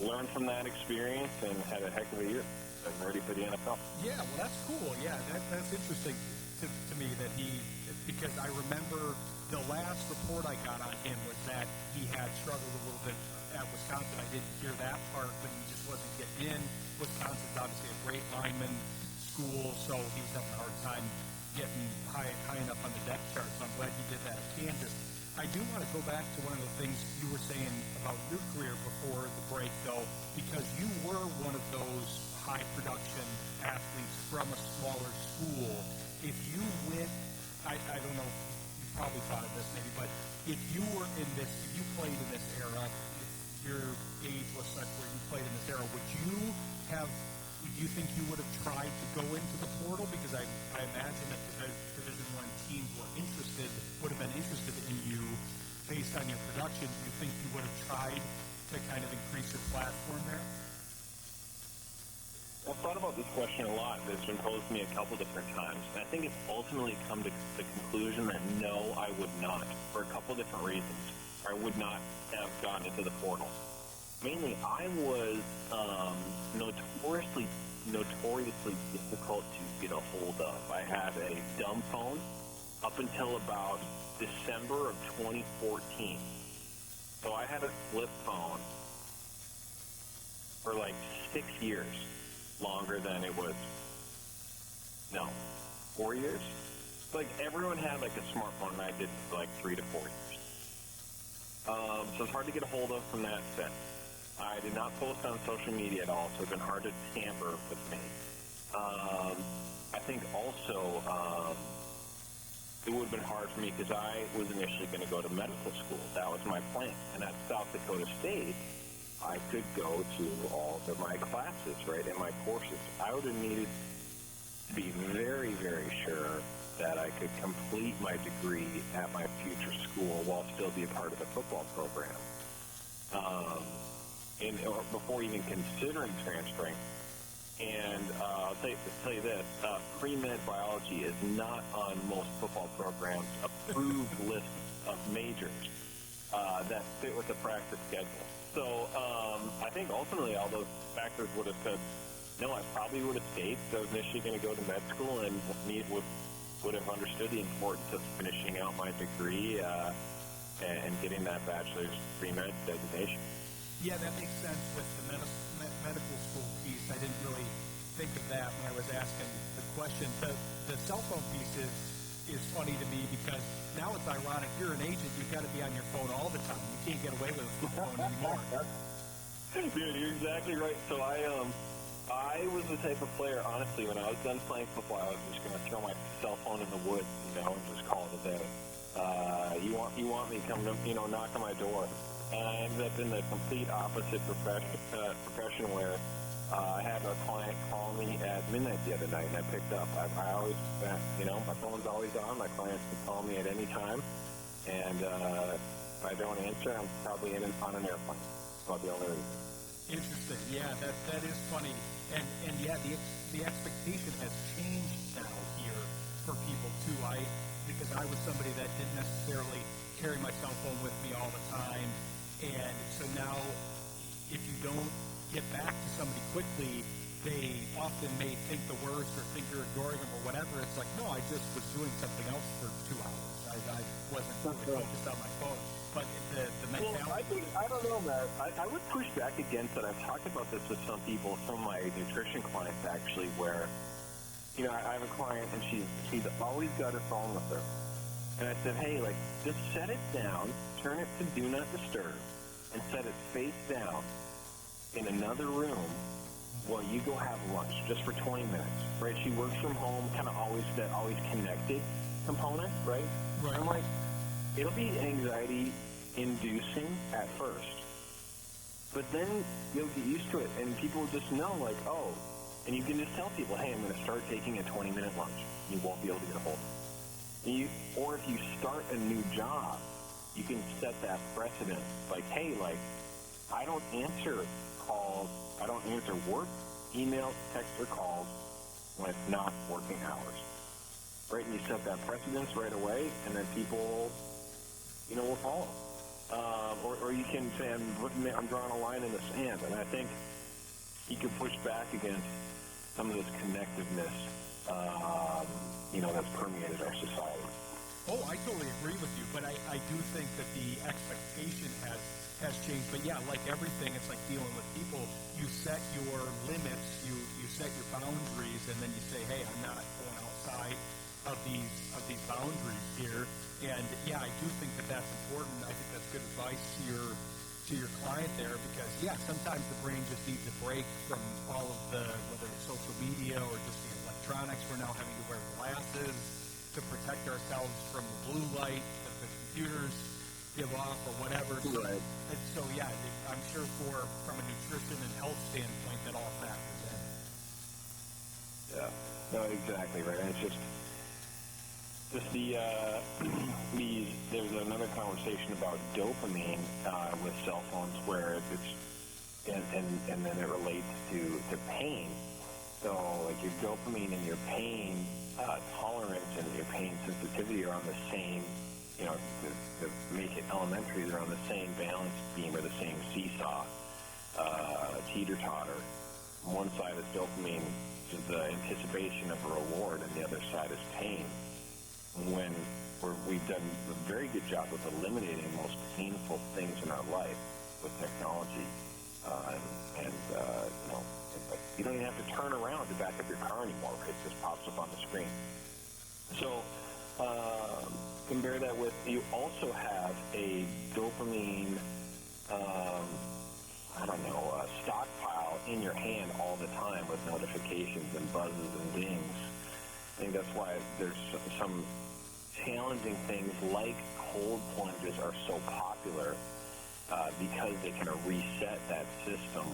learned from that experience and had a heck of a year. And ready for the NFL. Yeah,
well, that's cool. Yeah, that's interesting to me that because I remember the last report I got on him was that he had struggled a little bit at Wisconsin. I didn't hear that part, but he just wasn't getting in. Wisconsin's obviously a great lineman school, so he was having a hard time getting high enough on the depth chart, so I'm glad he did that at Kansas. I do want to go back to one of the things you were saying about your career before the break, though, because you were one of those high-production athletes from a smaller school. If you went, I don't know, you probably thought of this maybe, but if you played in this era, if your age was such where you played in this era, do you think you would have tried to go into the portal? Because I imagine that the Division I teams would have been interested in you based on your production. Do you think you would have tried to kind of increase your platform there?
I've thought about this question a lot. It's been posed to me a couple different times. And I think it's ultimately come to the conclusion that no, I would not, for a couple different reasons. I would not have gone into the portal. Mainly, I was notoriously difficult to get a hold of. I had a dumb phone up until about December of 2014. So I had a flip phone for like 6 years, longer than it was, 4 years? Like everyone had like a smartphone, and I did for like 3 to 4 years. So it's hard to get a hold of from that sense. I did not post on social media at all, so it's been hard to tamper with me. I think also it would have been hard for me because I was initially going to go to medical school. That was my plan. And at South Dakota State, I could go to all of my classes, right, and my courses. I would have needed to be very, very sure that I could complete my degree at my future school while still be a part of the football program. Or before even considering transferring, And I'll tell you this, pre-med biology is not on most football programs' approved list of majors that fit with the practice schedule. So I think ultimately all those factors would have said, no, I probably would have stayed. So I was initially going to go to med school and would have understood the importance of finishing out my degree and getting that bachelor's pre-med designation.
Yeah, that makes sense with the medical school piece. I didn't really think of that when I was asking the question. The cell phone piece is funny to me because now it's ironic. You're an agent. You've got to be on your phone all the time. You can't get away with a flip phone anymore.
Dude, you're exactly right. So I was the type of player, honestly, when I was done playing football, I was just going to throw my cell phone in the woods, and just call it a day. You want me to come, knock on my door. And I ended up in the complete opposite profession where I had a client call me at midnight the other night, and I picked up. I always, my phone's always on. My clients can call me at any time, and if I don't answer, I'm probably on an airplane. That's about the only reason.
Interesting. Yeah, that is funny. And yeah, the expectation has changed now here for people too. Because I was somebody that didn't necessarily carry my cell phone with me all the time. And so now, if you don't get back to somebody quickly, they often may think the worst or think you're ignoring them or whatever. It's like, no, I just was doing something else for 2 hours. I wasn't really focused on my phone. But the mentality...
I don't know, Matt. I would push back against it. I've talked about this with some people, some of my nutrition clients, actually, where, I have a client, and she's always got her phone with her. And I said, hey, just set it down, turn it to Do Not Disturb, and set it face down in another room while you go have lunch, just for 20 minutes, right? She works from home, kind of always connected component, right?
Right.
I'm like, it'll be anxiety-inducing at first, but then you'll get used to it, and people will just know, and you can just tell people, hey, I'm going to start taking a 20-minute lunch. You won't be able to get a hold of it. Or if you start a new job, you can set that precedent. Hey, I don't answer calls. I don't answer work, emails, texts, or calls when it's not working hours. Right? And you set that precedence right away, and then people, will follow. Or you can say, I'm drawing a line in the sand. And I think you can push back against some of this connectiveness, that's permeated our society.
Oh, I totally agree with you, but I do think that the expectation has changed. But yeah, like everything, it's like dealing with people. You set your limits, you set your boundaries, and then you say, hey, I'm not going outside of these boundaries here. And yeah, I do think that that's important. I think that's good advice to your client there, because yeah, sometimes the brain just needs a break from all of the, whether it's social media or just the electronics. We're now having to wear glasses to protect ourselves from the blue light that the computers give off or whatever.
Right.
So yeah, I'm sure from a nutrition and health standpoint, that all factors in.
Yeah. No, exactly right. And it's just there's another conversation about dopamine with cell phones where and then it relates to pain. So your dopamine and your pain tolerance and your pain sensitivity are on the same, to make it elementary, they're on the same balance beam or the same seesaw, teeter-totter. One side is dopamine, which is the anticipation of a reward, and the other side is pain. When we've done a very good job with eliminating the most painful things in our life with technology, you don't even have to turn around to back up your car anymore. It just pops up on the screen. So compare that with, you also have a dopamine, stockpile in your hand all the time with notifications and buzzes and dings. I think that's why there's some challenging things like cold plunges are so popular, because they kind of reset that system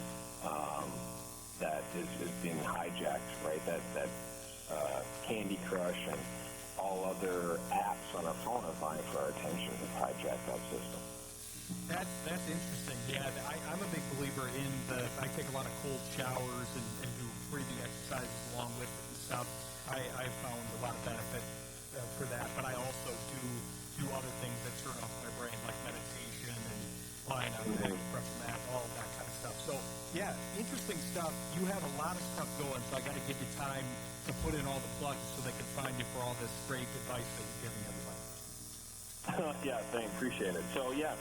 that is being hijacked, right? That Candy Crush and all other apps on our phone are vying for our attention to hijack that system.
That's interesting. Yeah, I'm a big believer in I take a lot of cold showers and do breathing exercises along with it and stuff. I found a lot of benefit for that, but I also do other things that turn off my brain, like meditation and lying on the bed, brushing that, all of that kind of stuff. So, yeah, interesting stuff. You have a lot of stuff going, so I got to give you time to put in all the plugs so they can find you for all this great advice that you're giving everybody.
Yeah, thanks. Appreciate it. So, yeah,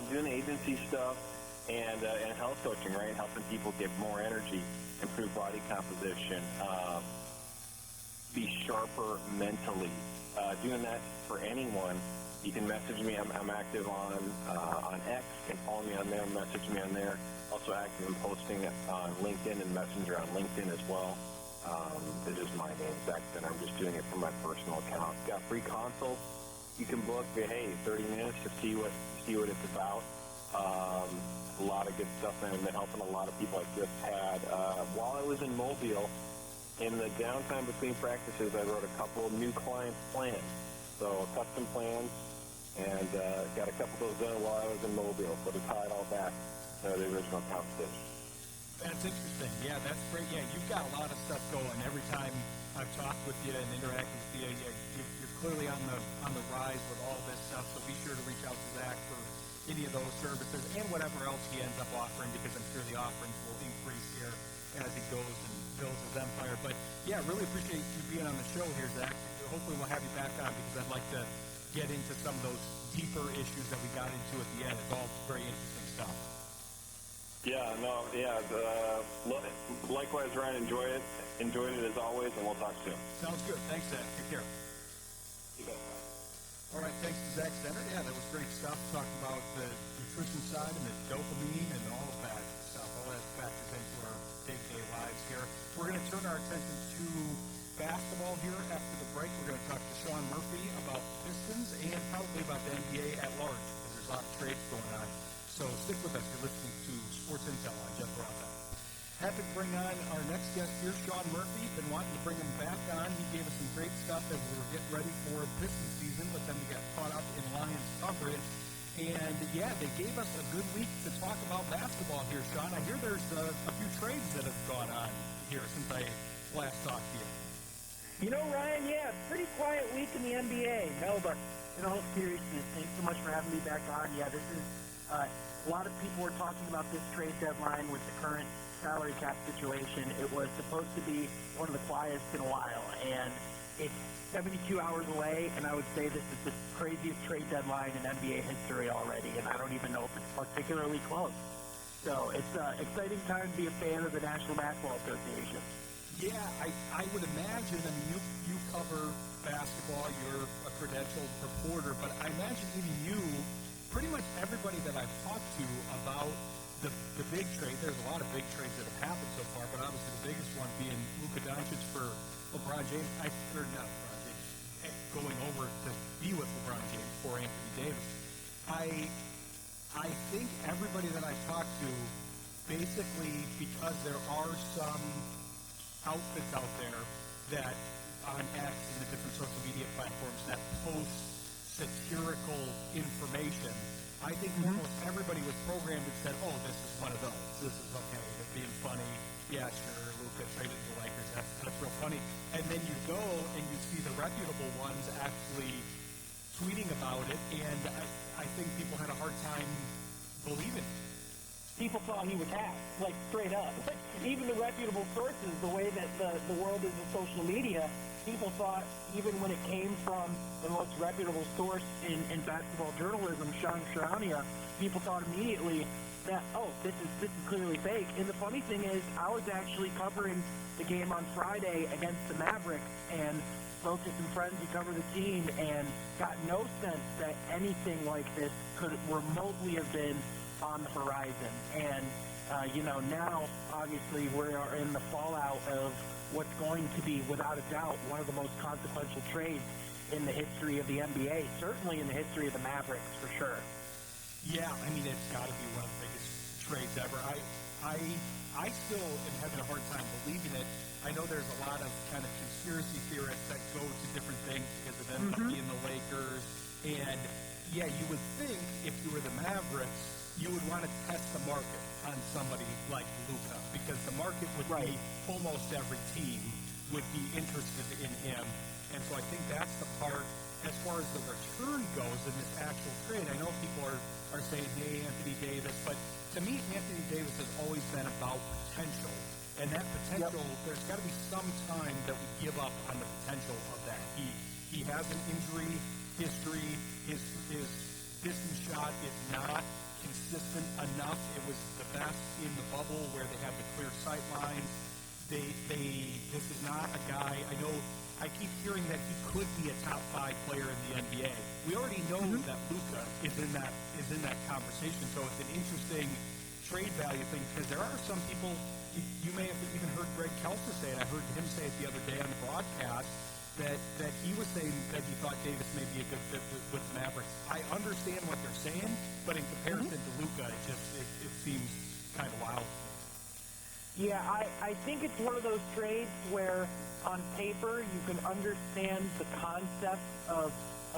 doing agency stuff and health coaching, right? Helping people get more energy, improve body composition, be sharper mentally. Doing that for anyone. You can message me. I'm active on X. You can follow me on there, message me on there. Also active in posting on LinkedIn and Messenger on LinkedIn as well. This is my name, Zach, and I'm just doing it from my personal account. Got free consults. You can book, hey, 30 minutes to see what it's about. A lot of good stuff, and I've been helping a lot of people. I just had, while I was in Mobile, in the downtime between practices, I wrote a couple of new client plans. So custom plans, and got a couple of those done while I was in Mobile. So to tie it all back to the original conversation.
That's interesting. Yeah, that's great. Yeah, you've got a lot of stuff going. Every time I've talked with you and interacted with you, you're clearly on the rise with all this stuff. So be sure to reach out to Zach for any of those services and whatever else he ends up offering, because I'm sure the offerings will increase here as he goes and builds his empire. But yeah, really appreciate you being on the show here, Zach. Hopefully we'll have you back on, because I'd like to get into some of those deeper issues that we got into at the end. It's all very interesting stuff.
Yeah, no, yeah. Likewise, Ryan, enjoyed it as always, and we'll talk soon.
Sounds good. Thanks, Zach. Take care.
You bet.
All right, thanks to Zach Zenner. Yeah, that was great stuff. Talking about the nutrition side and the dopamine and all of that stuff. All that factors into our day-to-day lives here. We're going to turn our attention to basketball here after the break. We're going to talk to Sean Murphy about the Pistons and probably about the NBA at large, because there's a lot of trades going on. So stick with us. You're listening to Sports Intel on Jeff Roth. Happy to bring on our next guest here, Sean Murphy. Been wanting to bring him back on. He gave us some great stuff as we were getting ready for Pistons season, but then we got caught up in Lions coverage. And, yeah, they gave us a good week to talk about basketball here, Sean. I hear there's a few trades that have gone on here since I last talked to you.
You know, Ryan, yeah, pretty quiet week in the NBA. No, but in all seriousness, thanks so much for having me back on. Yeah, this is a lot of people were talking about this trade deadline with the current salary cap situation. It was supposed to be one of the quietest in a while, and it's 72 hours away, and I would say this is the craziest trade deadline in NBA history already, and I don't even know if it's particularly close. So it's an exciting time to be a fan of the National Basketball Association.
Yeah, I would imagine, I mean, you cover basketball, you're a credentialed reporter, but I imagine even you, pretty much everybody that I've talked to about the big trade, there's a lot of big trades that have happened so far, but obviously the biggest one being Luka Doncic for LeBron James, going over to be with LeBron James for Anthony Davis. I think everybody that I've talked to, basically, because there are some outfits out there that on X and the different social media platforms that post satirical information, I think almost everybody was programmed and said, oh, this is one of those. This is okay. They're being funny. Yeah, sure, Luka traded to the Lakers. That's real funny. And then you go and you see the reputable ones actually tweeting about it, and I think people had a hard time believing it.
People thought he was hacked, like straight up. Even the reputable sources, the way that the world is with social media, people thought, even when it came from the most reputable source in basketball journalism, Sean Charania, people thought immediately that, oh, this is clearly fake. And the funny thing is, I was actually covering the game on Friday against the Mavericks, and spoke to some friends who cover the team, and got no sense that anything like this could remotely have been on the horizon. And, now, obviously, we are in the fallout of what's going to be, without a doubt, one of the most consequential trades in the history of the NBA, certainly in the history of the Mavericks, for sure.
Yeah, I mean, it's got to be one of the biggest trades ever. I still am having a hard time believing it. I know there's a lot of kind of conspiracy theorists that go to different things because it ends up being the Lakers. And Yeah, you would think if you were the Mavericks, you would want to test the market on somebody like Luka, because the market would be almost every team would be interested in him. And so I think that's the part, as far as the return goes in this actual trade. I know people are saying, hey, Anthony Davis, but to me, Anthony Davis has always been about potential. And that potential, there's got to be some time that we give up on the potential of that. He has an injury history. His distance shot is not consistent enough. It was the best in the bubble where they had the clear sight lines. This is not a guy. I know I keep hearing that he could be a top 5 player in the NBA. We already know that Luka is in that conversation. So it's an interesting trade value thing, because there are some people. You may have even heard Greg Kelser say it. I heard him say it the other day on the broadcast that he was saying that he thought Davis may be a good fit with the Mavericks. I understand what they're saying, but in comparison to Luka, it seems kind of wild.
Yeah, I think it's one of those trades where on paper you can understand the concept of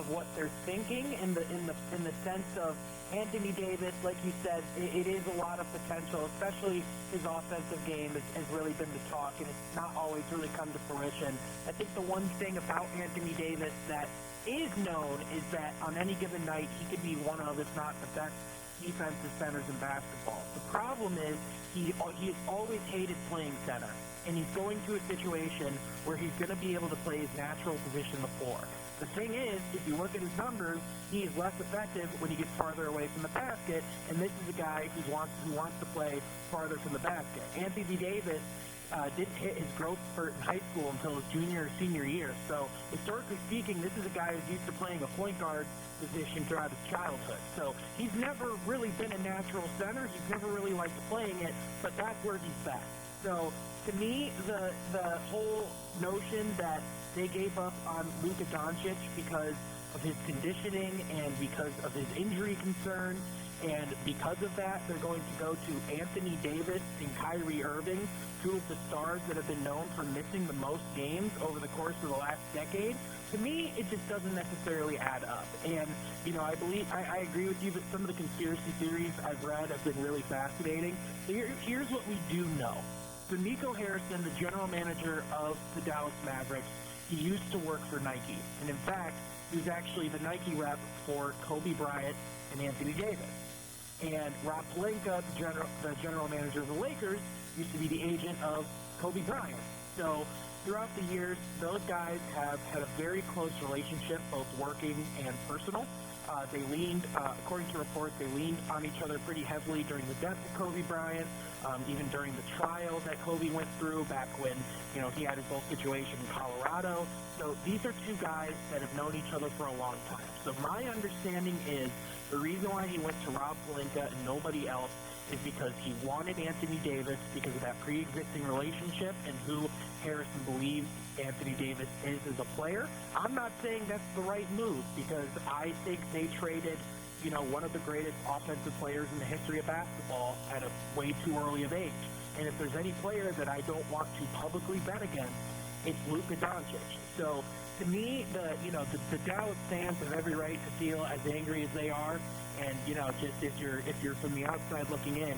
what they're thinking in the sense of Anthony Davis, like you said, it is a lot of potential, especially his offensive game has really been the talk, and it's not always really come to fruition. I think the one thing about Anthony Davis that is known is that on any given night, he could be one of, if not the best defensive centers in basketball. The problem is he's always hated playing center, and he's going to a situation where he's going to be able to play his natural position, the floor. The thing is, if you look at his numbers, he is less effective when he gets farther away from the basket, and this is a guy who wants to play farther from the basket. Anthony Davis didn't hit his growth spurt in high school until his junior or senior year. So, historically speaking, this is a guy who's used to playing a point guard position throughout his childhood. So, he's never really been a natural center. He's never really liked playing it, but that's where he's best. So, to me, the whole notion that they gave up on Luka Doncic because of his conditioning and because of his injury concern, and because of that, they're going to go to Anthony Davis and Kyrie Irving, two of the stars that have been known for missing the most games over the course of the last decade. To me, it just doesn't necessarily add up. And, I agree with you that some of the conspiracy theories I've read have been really fascinating. So here's what we do know. So Nico Harrison, the general manager of the Dallas Mavericks, he used to work for Nike. And in fact, he was actually the Nike rep for Kobe Bryant and Anthony Davis. And Rob Pelinka, the general manager of the Lakers, used to be the agent of Kobe Bryant. So throughout the years, those guys have had a very close relationship, both working and personal. They leaned, according to reports, they leaned on each other pretty heavily during the death of Kobe Bryant, even during the trial that Kobe went through back when, he had his whole situation in Colorado. So these are two guys that have known each other for a long time. So my understanding is the reason why he went to Rob Pelinka and nobody else is because he wanted Anthony Davis because of that pre-existing relationship and who Harrison believes Anthony Davis is as a player. I'm not saying that's the right move because I think they traded, one of the greatest offensive players in the history of basketball at a way too early of age. And if there's any player that I don't want to publicly bet against, it's Luka Doncic. So to me, the Dallas fans have every right to feel as angry as they are. And, just if you're from the outside looking in,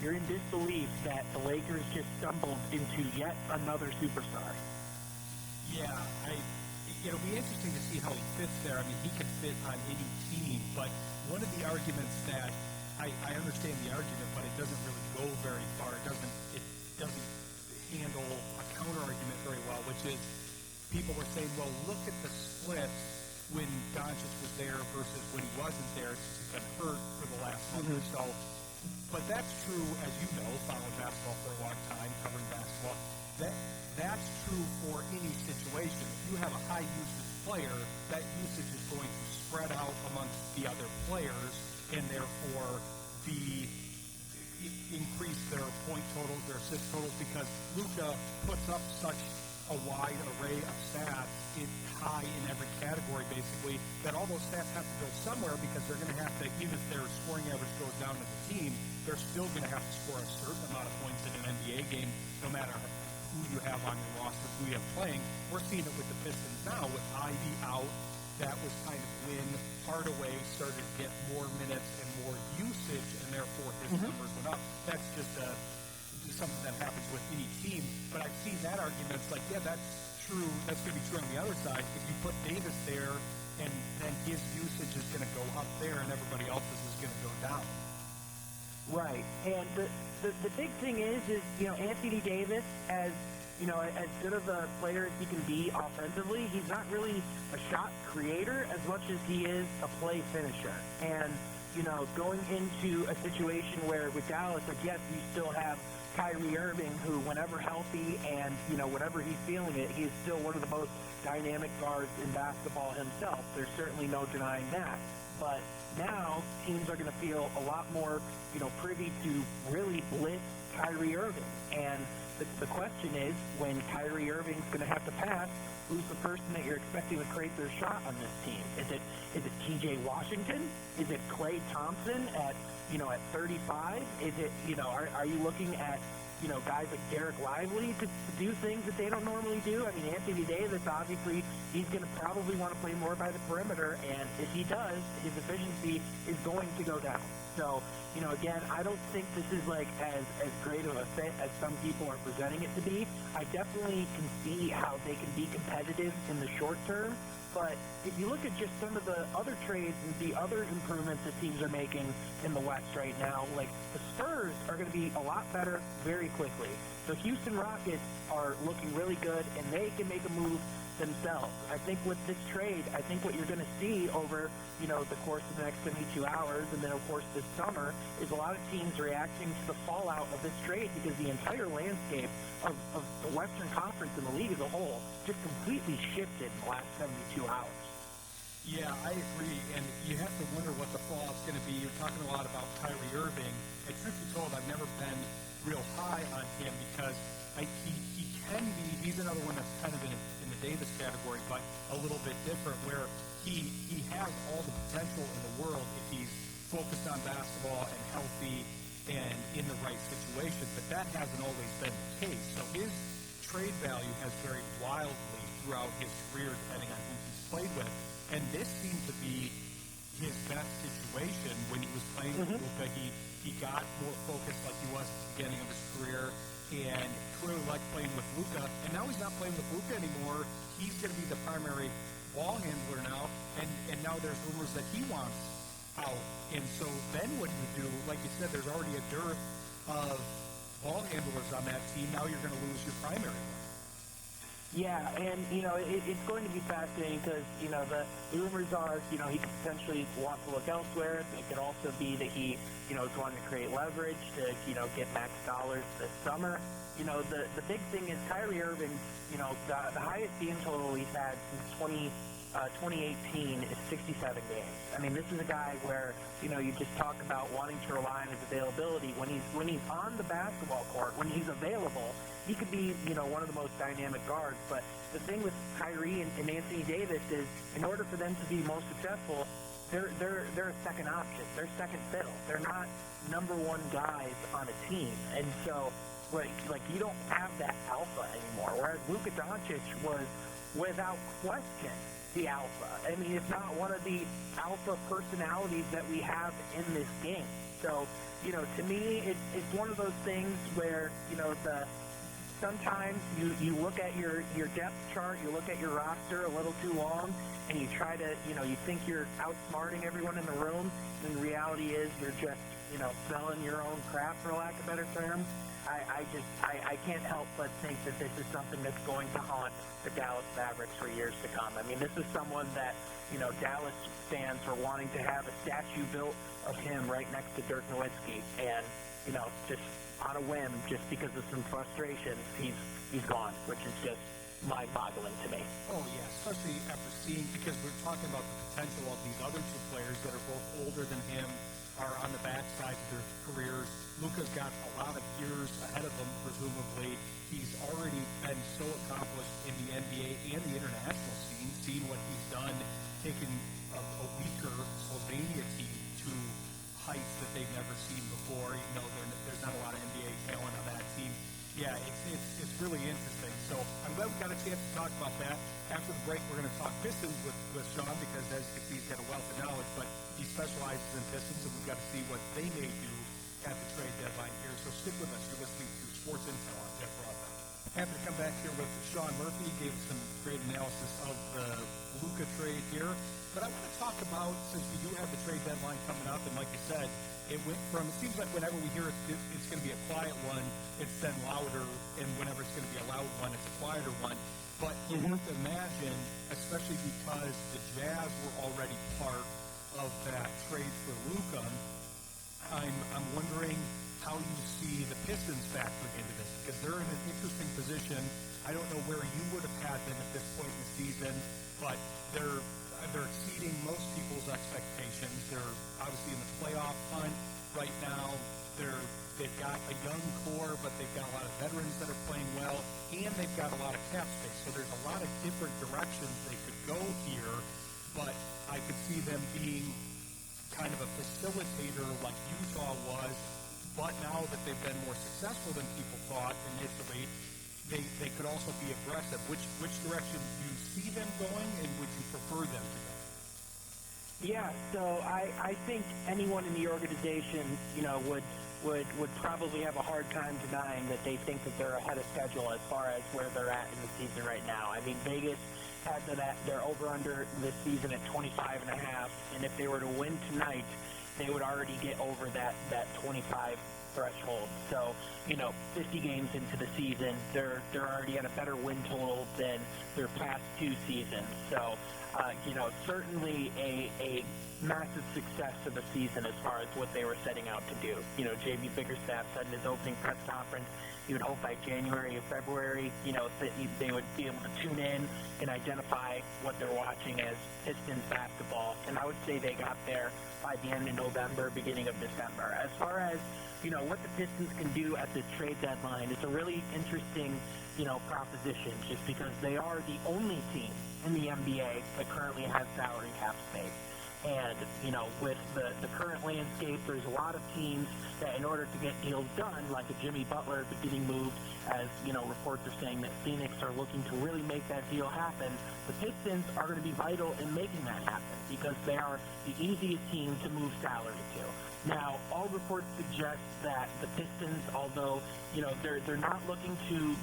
you're in disbelief that the Lakers just stumbled into yet another superstar.
Yeah, it'll be interesting to see how he fits there. I mean, he could fit on any team, but one of the arguments that I understand the argument, but it doesn't really go very far. It doesn't handle a counter argument very well, which is people were saying, well, look at the splits when Doncic was there versus when he wasn't there. He's been hurt for the last month or so. But that's true, as you know, following basketball for a long time, covering basketball. That's true for any situation. If you have a high usage player, that usage is going to spread out amongst the other players and therefore increase their point totals, their assist totals, because Luka puts up such a wide array of stats high in every category, basically, that all those stats have to go somewhere because they're going to have to, even if their scoring average goes down as a team, they're still going to have to score a certain amount of points in an NBA game, no matter who you have on your roster, who you have playing. We're seeing it with the Pistons now, with Ivy out, that was kind of when Hardaway started to get more minutes and more usage, and therefore his numbers went up. That's just something that happens with any team. But I've seen that argument. It's like, yeah, that's true. That's going to be true on the other side. If you put Davis there, and then his usage is going to go up there, and everybody else's is going to go down.
Right. And the big thing is Anthony Davis, as good of a player as he can be offensively, he's not really a shot creator as much as he is a play finisher. And, going into a situation where with Dallas, like, yes, you still have Kyrie Irving, who, whenever healthy and, whenever he's feeling it, he is still one of the most dynamic guards in basketball himself. There's certainly no denying that. But now teams are going to feel a lot more, privy to really blitz Kyrie Irving. And the question is, when Kyrie Irving's going to have to pass, who's the person that you're expecting to create their shot on this team? Is it T.J. Washington? Is it Klay Thompson at 35? Is it, are you looking at, guys like Derek Lively to do things that they don't normally do? I mean, Anthony Davis, obviously, he's going to probably want to play more by the perimeter, and if he does, his efficiency is going to go down. So, again, I don't think this is like as great of a fit as some people are presenting it to be. I definitely can see how they can be competitive in the short term. But if you look at just some of the other trades and the other improvements that teams are making in the West right now, like the Spurs are going to be a lot better very quickly. The Houston Rockets are looking really good, and they can make a move themselves. I think with this trade, I think what you're going to see over, the course of the next 72 hours, and then, of course, this summer, is a lot of teams reacting to the fallout of this trade because the entire landscape of the Western Conference and the league as a whole just completely shifted in the last 72 hours.
Yeah, I agree, and you have to wonder what the fallout's going to be. You're talking a lot about Kyrie Irving. And truth be told, I've never been real high on him because he can be, he's another one that's kind of in the Davis category, but a little bit different, where he has all the potential in the world if he's focused on basketball and healthy and in the right situation, but that hasn't always been the case. So his trade value has varied wildly throughout his career, depending on who he's played with. And this seemed to be his best situation when he was playing with Luka. He got more focused like he was at the beginning of his career, and clearly liked playing with Luka. And now he's not playing with Luka anymore. He's going to be the primary ball handler now, and now there's rumors that he wants out. And so then what do you do? Like you said, there's already a dearth of ball handlers on that team. Now you're going to lose your primary one.
Yeah, and, it's going to be fascinating because, the rumors are, he could potentially want to look elsewhere. It could also be that he, is wanting to create leverage to, get max dollars this summer. The big thing is Kyrie Irving, the highest game total he's had since 2018 is 67 games. I mean, this is a guy where, you just talk about wanting to rely on his availability. When he's on the basketball court, when he's available, he could be, one of the most dynamic guards. But the thing with Kyrie and Anthony Davis is, in order for them to be most successful, they're a second option. They're second fiddle. They're not number one guys on a team. And so, like you don't have that alpha anymore. Whereas Luka Doncic was, without question, the alpha. I mean, it's not one of the alpha personalities that we have in this game. So, to me, it's one of those things where, sometimes you look at your depth chart, you look at your roster a little too long, and you try to, you think you're outsmarting everyone in the room, and the reality is you're just, smelling your own crap, for lack of a better term. I can't help but think that this is something that's going to haunt the Dallas Mavericks for years to come. I mean, this is someone that, Dallas fans are wanting to have a statue built of him right next to Dirk Nowitzki, and, just on a whim, just because of some frustrations, he's gone, which is just mind-boggling to me.
Oh, yeah, especially after seeing, because we're talking about the potential of these other two players that are both older than him, are on the backside of their careers. Luka's got a lot of years ahead of him, presumably. He's already been so accomplished in the NBA and the international scene, seeing what he's done, taking a weaker Slovenia team to heights that they've never seen before, even though there's not a lot of NBA talent on that team. Yeah, it's really interesting. So I'm glad we got a chance to talk about that. After the break, we're going to talk Pistons with Sean because, as you can see, he's got a wealth of knowledge, but he specializes in Pistons, and we've got to see what they may do at the trade deadline here. So stick with us. You're listening to Sports Intel on Jeff Rothman. Happy to come back here with Sean Murphy. He gave us some great analysis of the Luka trade here. But I want to talk about, since we do have the trade deadline coming up, and like you said, it seems like whenever we hear it's going to be a quiet one, it's then louder, and whenever it's going to be a loud one, it's a quieter one. But you have to imagine, especially because the Jazz were already part of that trade for Luka, I'm wondering how you see the Pistons factoring into this, because they're in an interesting position. I don't know where you would have had them at this point in the season, but they're exceeding most people's expectations. They're obviously in the playoff hunt right now. They've got a young core, but they've got a lot of veterans that are playing well, and they've got a lot of cap space. So there's a lot of different directions they could go here, but I could see them being kind of a facilitator like Utah was, but now that they've been more successful than people thought initially, they could also be aggressive. Which direction do you see them going, and would you prefer them to go?
Yeah, so I think anyone in the organization, would probably have a hard time denying that they think that they're ahead of schedule as far as where they're at in the season right now. I mean, Vegas had their over-under this season at 25.5, and if they were to win tonight, they would already get over that 25 threshold. So, 50 games into the season, they're already at a better win total than their past two seasons. So, certainly a massive success of the season as far as what they were setting out to do. J.B. Bickerstaff said in his opening press conference he would hope by January or February, that they would be able to tune in and identify what they're watching as Pistons basketball. And I would say they got there by the end of November, beginning of December. As far as, what the Pistons can do at this trade deadline, it's a really interesting, proposition, just because they are the only team in the NBA that currently has salary cap space. And, with the current landscape, there's a lot of teams that in order to get deals done, like a Jimmy Butler getting moved, as, reports are saying that Phoenix are looking to really make that deal happen, the Pistons are going to be vital in making that happen because they are the easiest team to move salary to. Now, all reports suggest that the Pistons, although, they're not looking to,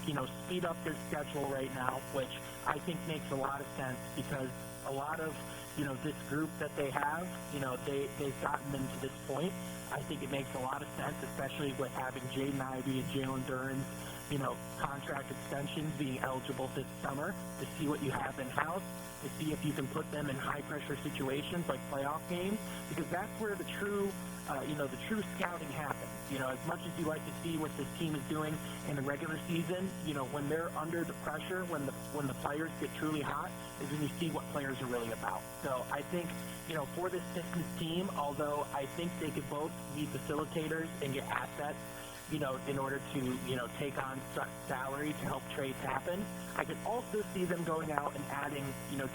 speed up their schedule right now, which I think makes a lot of sense because a lot of, this group that they have, they've gotten them to this point. I think it makes a lot of sense, especially with having Jaden Ivey and Jalen Duren's, contract extensions being eligible this summer, to see what you have in-house, to see if you can put them in high-pressure situations like playoff games, because that's where the true scouting happens. As much as you like to see what this team is doing in the regular season, when they're under the pressure, when the players get truly hot, is when you see what players are really about. So I think, for this Pistons team, although I think they could both be facilitators and get assets, in order to, take on salary to help trades happen, I could also see them going out and adding,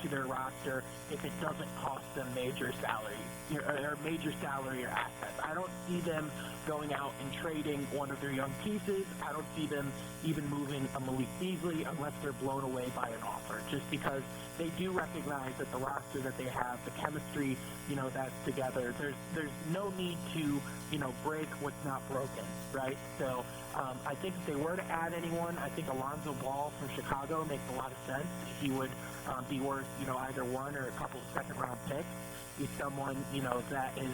to their roster if it doesn't cost them major salary or assets. I don't see them going out and trading one of their young pieces. I don't see them even moving a Malik Beasley unless they're blown away by an offer, just because they do recognize that the roster that they have, the chemistry, that's together, there's no need to, break what's not broken, right? So I think if they were to add anyone, I think Alonzo Ball from Chicago makes a lot of sense. He would be worth, either one or a couple of second-round picks. He's someone, that is,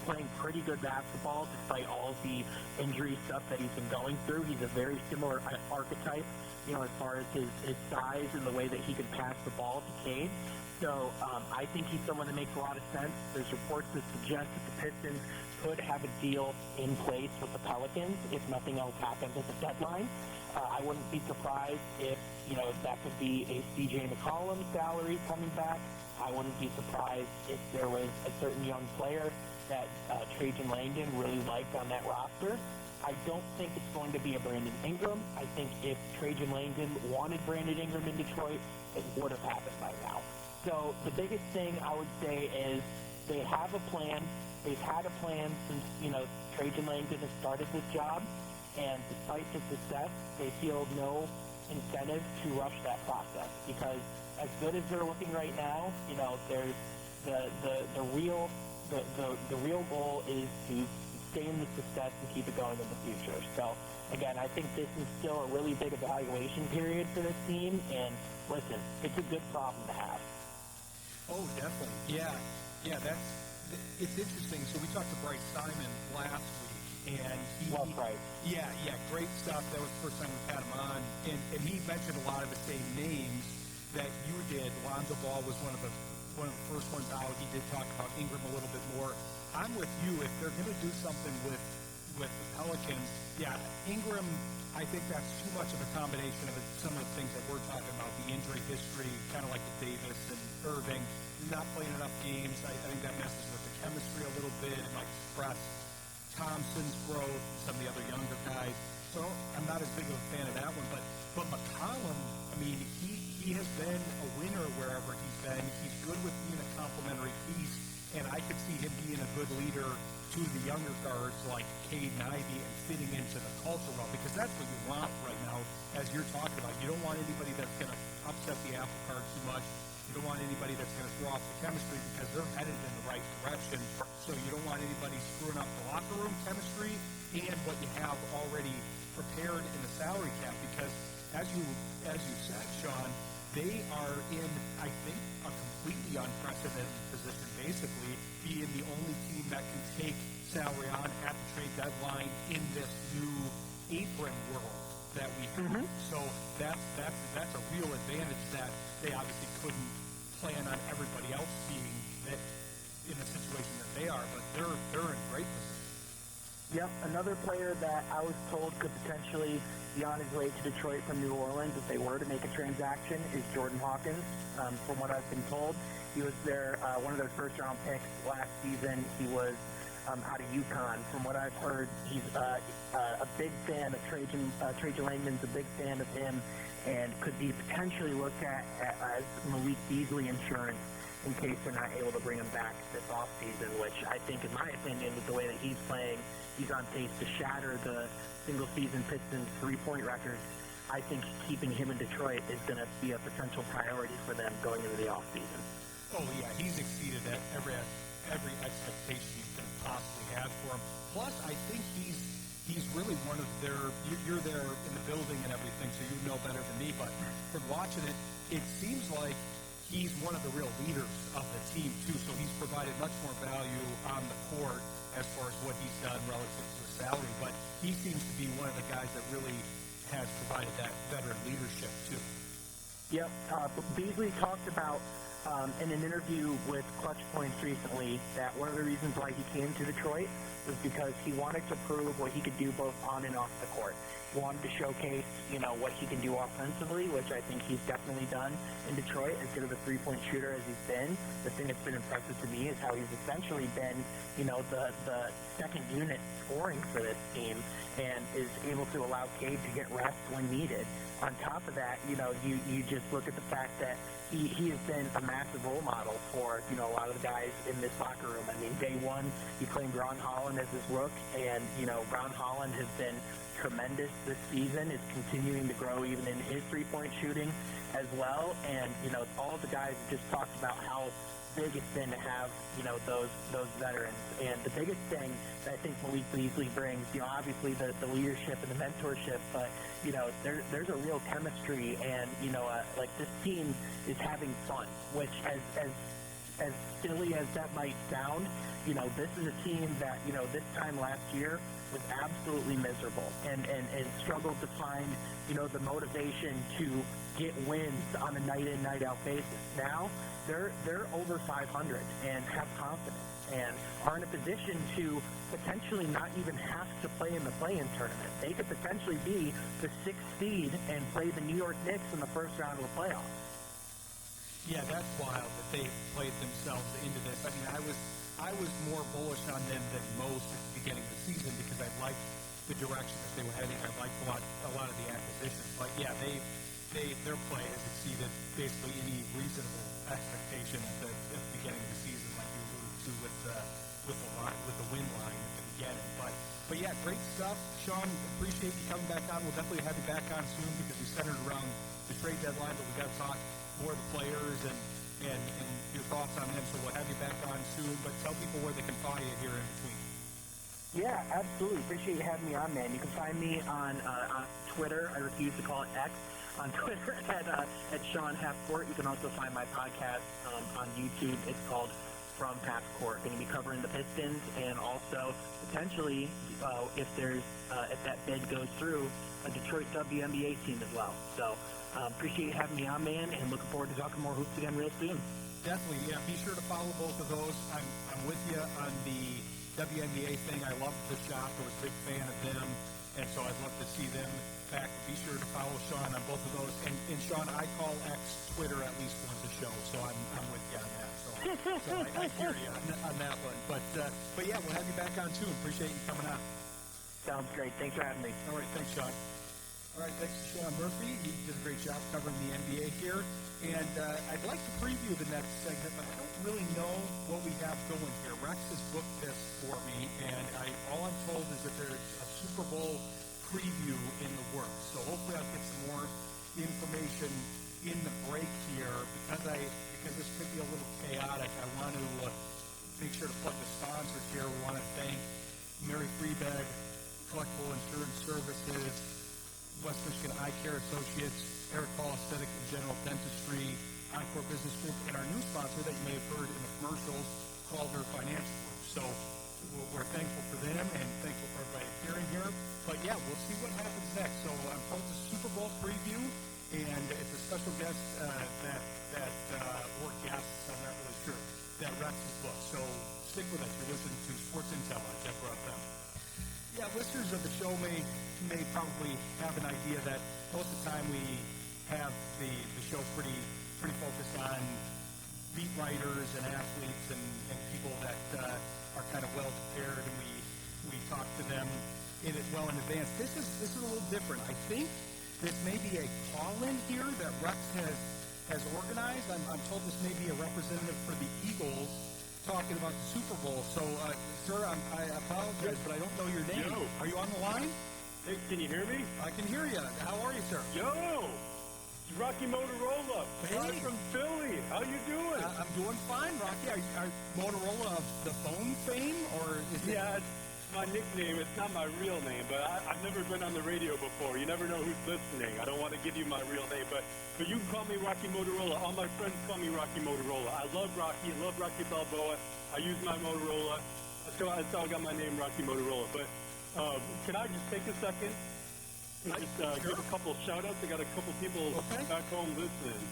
playing pretty good basketball despite all the injury stuff that he's been going through. He's a very similar archetype, as far as his size and the way that he can pass the ball to Cade. So I think he's someone that makes a lot of sense. There's reports that suggest that the Pistons could have a deal in place with the Pelicans if nothing else happens at the deadline. I wouldn't be surprised if, that could be a C.J. McCollum salary coming back. I wouldn't be surprised if there was a certain young player that Trajan Langdon really liked on that roster. I don't think it's going to be a Brandon Ingram. I think if Trajan Langdon wanted Brandon Ingram in Detroit, it would have happened by now. So the biggest thing I would say is they have a plan. They've had a plan since, Trajan Langdon has started this job. And despite the success, they feel no incentive to rush that process because as good as they're looking right now, there's the real goal is to sustain the success and keep it going in the future. So again, I think this is still a really big evaluation period for this team. And listen, it's a good problem to have.
Oh, definitely. Yeah, it's interesting. So we talked to Bryce Simon last week, and
Love Bryce.
Yeah, great stuff. That was the first time we had him on, and he mentioned a lot of the same names that you did. Lonzo Ball was one of the first ones out. He did talk about Ingram a little bit more. I'm with you. If they're going to do something with the Pelicans, yeah, Ingram, I think that's too much of a combination of some of the things that we're talking about, the injury history, kind of like the Davis and Irving, not playing enough games. I think that messes with the chemistry a little bit. It might suppress Thompson's growth, some of the other younger guys. So I'm not as big of a fan of that one. But McCollum, I mean, he has been a winner wherever he's been. He's good with being a complimentary piece, and I could see him being a good leader to the younger guards like Cade and Ivy and fitting into the culture well, because that's what you want right now, as you're talking about. You don't want anybody that's going to upset the apple cart too much. You don't want anybody that's going to throw off the chemistry because they're headed in the right direction. So you don't want anybody screwing up the locker room chemistry and what you have already prepared in the salary cap, because as you said, Sean, they are in, I think, a completely unprecedented position, basically being the only team that can take salary on at the trade deadline in this new apron world that we have. Mm-hmm. So that's a real advantage that they obviously couldn't plan on everybody else being that in the situation that they are, but they're in great position.
Yep, another player that I was told could potentially be on his way to Detroit from New Orleans if they were to make a transaction is Jordan Hawkins. From what I've been told, he was one of their first-round picks last season. He was out of UConn. From what I've heard, he's a big fan of Trajan Langdon's a big fan of him and could be potentially looked at as Malik Beasley insurance in case they're not able to bring him back this offseason, which I think, in my opinion, with the way that he's playing, he's on pace to shatter the single-season Pistons three-point record. I think keeping him in Detroit is going to be a potential priority for them going into the offseason.
Oh, yeah, he's exceeded every expectation you can possibly have for him. Plus, I think he's really one of their – you're there in the building and everything, so you know better than me, but from watching it, it seems like he's one of the real leaders of the team, too, so he's provided much more value on the court as far as what he's done relative to his salary. But he seems to be one of the guys that really has provided that veteran leadership, too.
Yep. Beasley talked about in an interview with Clutch Points recently that one of the reasons why he came to Detroit was because he wanted to prove what he could do both on and off the court. He wanted to showcase, what he can do offensively, which I think he's definitely done in Detroit, as good of a three-point shooter as he's been. The thing that's been impressive to me is how he's essentially been, the second unit scoring for this team and is able to allow Cade to get reps when needed. On top of that, you just look at the fact that he has been a massive role model for, a lot of the guys in this locker room. I mean, day one, he claimed Ron Holland as his rook, and, Ron Holland has been tremendous this season, is continuing to grow even in his three-point shooting as well. And, all the guys just talked about how big it's been to have, those veterans. And the biggest thing that I think Malik Beasley brings, obviously the leadership and the mentorship, but, there's a real chemistry and, this team is having fun, which as silly as that might sound, this is a team that, this time last year was absolutely miserable and struggled to find, the motivation to get wins on a night-in, night-out basis. Now, they're over 500 and have confidence and are in a position to potentially not even have to play in the play-in tournament. They could potentially be the 6th seed and play the New York Knicks in the first round of the playoffs.
Yeah, that's wild that they played themselves into this. I mean, I was more bullish on them than most at the beginning of the season because I liked the direction that they were heading. I liked a lot of the acquisitions. But yeah, their play has exceeded basically any reasonable expectation at the beginning of the season, like you alluded to with the win line at the beginning. But yeah, great stuff. Sean, appreciate you coming back on. We'll definitely have you back on soon because we centered around the trade deadline, but we got to talk more of the players and your thoughts on them. So we'll have you back on soon. But tell people where they can find you here in between.
Yeah, absolutely. Appreciate you having me on, man. You can find me on Twitter. I refuse to call it X. On Twitter at Sean Halfcourt. You can also find my podcast on YouTube. It's called From Half Court. Going to be covering the Pistons and also potentially, if that bid goes through, a Detroit WNBA team as well. So appreciate you having me on, man, and looking forward to talking more hoops again real soon.
Definitely, yeah. Be sure to follow both of those. I'm with you on the WNBA thing. I love the shop. I was a big fan of them, and so I'd love to see them back. Be sure to follow Sean on both of those. And Sean, I call X Twitter at least once a show, so I'm with you on that. So I hear you on that one. But yeah, we'll have you back on too. Appreciate you coming on.
Sounds great. Thanks for having me.
All right, thanks, Sean. All right, thanks to Sean Murphy. He did a great job covering the NBA here. And I'd like to preview the next segment, but I don't really know what we have going here. Rex has booked this for me, and all I'm told is that there's a Super Bowl preview in the works. So hopefully I'll get some more information in the break here. Because this could be a little chaotic, I want to make sure to plug the sponsors here. We want to thank Mary Freebed, Collectible Insurance Services, West Michigan Eye Care Associates, Eric Hall Aesthetic and General Dentistry, Encore Business Group, and our new sponsor that you may have heard in the commercials, Calder Financial Group. So we're thankful for them and thankful for everybody appearing here. But yeah, we'll see what happens next. So I'm told it's a Super Bowl preview, and it's a special guest or guests, I'm not really sure, that Rex has booked. So stick with us. You're listening to Sports Intel on Denver FM. Yeah, listeners of the show may probably have an idea that most of the time we have the show pretty focused on beat writers and athletes and people that are kind of well prepared, and we talk to them well in advance. This is a little different. I think this may be a call-in here that Rex has organized. I'm told this may be a representative for the Eagles talking about the Super Bowl. So, sir, I apologize, but I don't know your name.
Yo.
Are you on the line?
Hey, can you hear me?
I can hear you. How are you, sir?
Yo! It's Rocky Motorola.
Hey.
I'm from Philly. How you doing?
I'm doing fine, Rocky. Are Motorola of the phone fame, or is it?
Yeah, it's my nickname. It's not my real name, but I've never been on the radio before. You never know who's listening. I don't want to give you my real name, but you can call me Rocky Motorola. All my friends call me Rocky Motorola. I love Rocky. I love Rocky Balboa. I use my Motorola. So I got my name Rocky Motorola. But can I just take a second and just give a couple shout-outs? I got a couple people back home listening.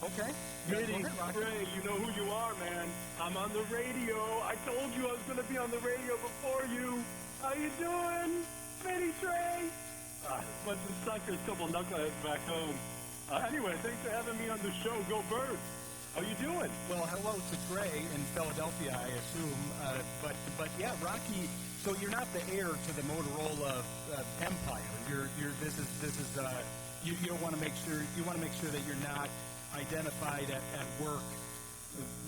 Okay.
Mitty, Ray, you know who you are, man. I'm on the radio. I told you I was going to be on the radio before you. How you doing, Mitty Trey? Bunch of suckers, couple knuckleheads back home. Anyway, thanks for having me on the show. Go Birds. How you doing?
Well, hello to Trey in Philadelphia, I assume. But yeah, Rocky. So you're not the heir to the Motorola empire. This is you don't want to make sure that you're not identified at work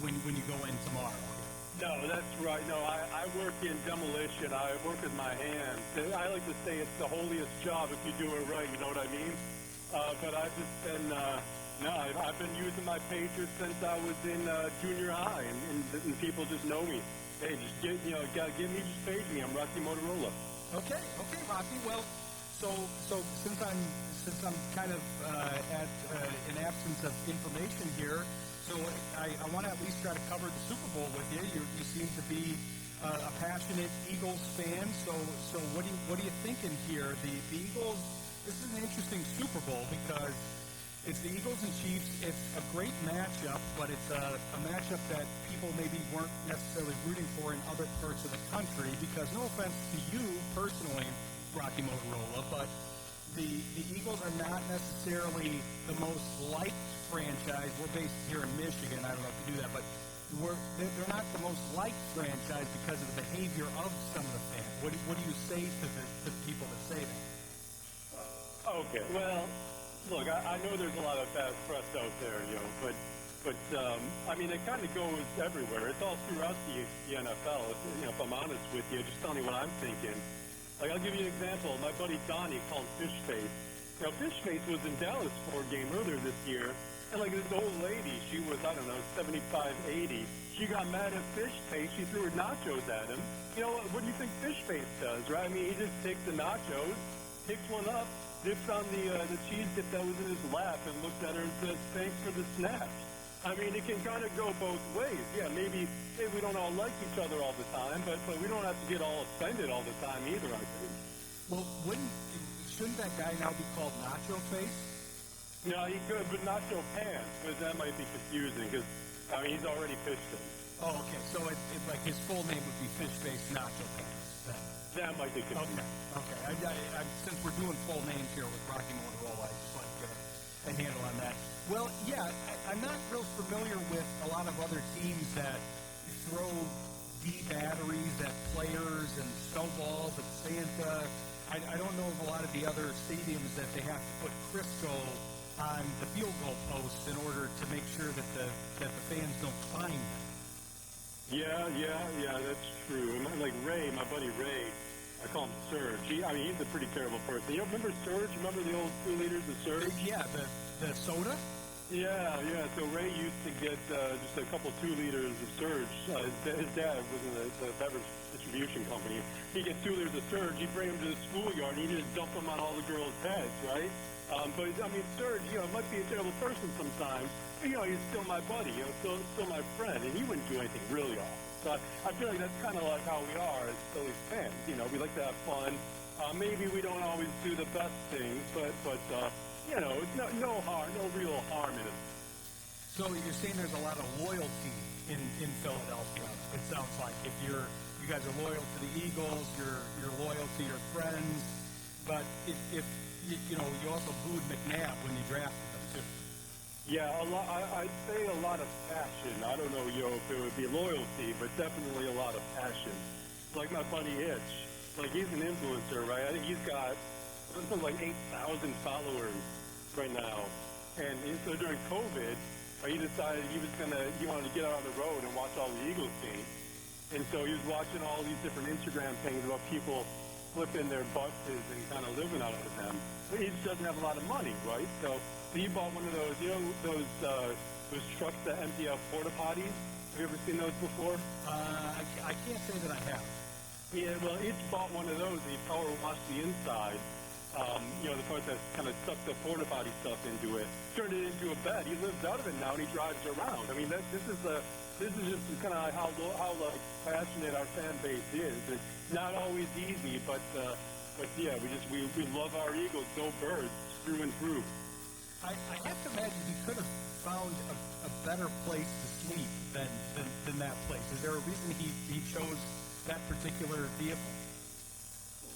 when you go in tomorrow.
No, that's right. No, I work in demolition. I work with my hands. I like to say it's the holiest job if you do it right. You know what I mean? But I've just been I've been using my pager since I was in junior high, and people just know me. Hey, just get me, just page me. I'm Rocky Motorola.
Okay, Rocky. Well, so since I'm kind of at an absence of information here, so I want to at least try to cover the Super Bowl with you. You seem to be a passionate Eagles fan. So what are you thinking here? The Eagles. This is an interesting Super Bowl because it's the Eagles and Chiefs. It's a great matchup, but it's a matchup that people maybe weren't necessarily rooting for in other parts of the country because, no offense to you personally, Rocky Motorola, but the Eagles are not necessarily the most liked franchise. We're based here in Michigan. I don't know if you do that, but they're not the most liked franchise because of the behavior of some of the fans. What do you say to the people that say that?
Okay, well, look, I know there's a lot of bad press out there, but I mean, it kind of goes everywhere. It's all throughout the NFL. If I'm honest with you, just tell me what I'm thinking. Like, I'll give you an example. My buddy Donnie called him Fish Face. Now, Fish Face was in Dallas for a game earlier this year, and like this old lady, she was, I don't know, 75, 80. She got mad at Fish Face. She threw her nachos at him. You know, what do you think Fish Face does, right? I mean, he just takes the nachos, picks one up, dips on the cheese dip that was in his lap, and looks at her and says, "Thanks for the snaps." I mean, it can kind of go both ways. Yeah, maybe we don't all like each other all the time, but we don't have to get all offended all the time either, I think.
Well, shouldn't that guy now be called Nacho Face?
No, he could, but Nacho Pants, but that might be confusing because, I mean, he's already Pistons.
Oh, okay. So it's like his full name would be Fish Face Nacho Pants. Then.
That might be confusing.
Okay. Since we're doing full names here with Rocky Motorola, I just want to get a handle on that. Well, yeah, I'm not real familiar with a lot of other teams that throw D-batteries at players and snowballs at Santa. I don't know of a lot of the other stadiums that they have to put Crisco on the field goal posts in order to make sure that the fans don't find them.
Yeah, that's true. Like Ray, my buddy Ray, I call him Surge. He's a pretty terrible person. You remember Surge? Remember the old 2 liters of Surge?
Yeah, the soda?
Yeah. So Ray used to get just a couple 2 liters of Surge. His dad was in the beverage distribution company. He'd get 2 liters of Surge. He'd bring them to the schoolyard, and he'd just dump them on all the girls' heads, right? But, I mean, Surge, might be a terrible person sometimes, but, he's still my buddy, still my friend, and he wouldn't do anything really awful. So I feel like that's kind of like how we are as Phillies fans. We like to have fun. Maybe we don't always do the best things, but it's no harm, no real harm in it.
So you're saying there's a lot of loyalty in Philadelphia. It sounds like if you guys are loyal to the Eagles, you're loyal to your friends, but if you also booed McNabb when you drafted them too.
Yeah, I'd say a lot of passion. I don't know, if it would be loyalty, but definitely a lot of passion. Like my buddy Itch, like he's an influencer, right? I think he's got something like 8,000 followers right now. And so during COVID, he decided he wanted to get out on the road and watch all the Eagles games. And so he was watching all these different Instagram things about people flipping their buses and kind of living out of them. But he just doesn't have a lot of money, right? So he bought one of those, those trucks that empty out porta potties. Have you ever seen those before?
I can't say that I have.
Yeah, well, he bought one of those and he power washed the inside. The part that kind of sucked the porta potty stuff into it, turned it into a bed. He lives out of it now and he drives around. I mean, this is just kind of how passionate our fan base is. It's not always easy, but yeah, we love our Eagles. Go Birds, through and through.
I have to imagine he could have found a better place to sleep than that place. Is there a reason he chose that particular vehicle?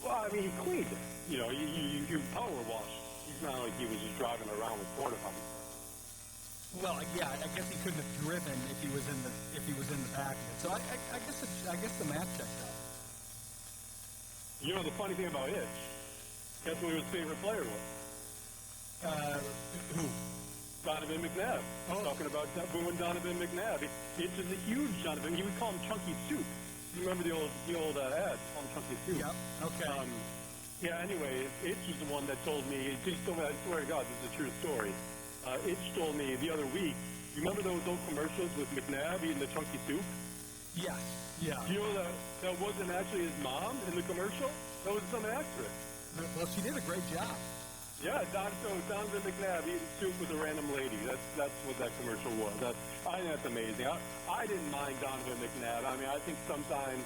Well, I mean, he cleaned it. You power wash. It's not like he was just driving around with porta potties.
Well, yeah, I guess he couldn't have driven if he was in the back of it. So I guess the math checks out.
The funny thing about Itch, guess who his favorite player was?
Who?
Donovan McNabb.
Oh.
Talking about booing Donovan McNabb. Itch is a huge Donovan. He would call him Chunky Soup. You remember the old ad? Call him Chunky Soup.
Yep. Okay.
Anyway, Itch is the one that told me. I swear to God, this is a true story. Itch told me the other week. You remember those old commercials with McNabb eating the Chunky Soup?
Yes. Yeah.
You know that wasn't actually his mom in the commercial? That was some actress.
Well, she did a great job.
Yeah, Donovan McNabb eating soup with a random lady. That's what that commercial was. I think that's amazing. I didn't mind Donovan McNabb. I mean, I think sometimes,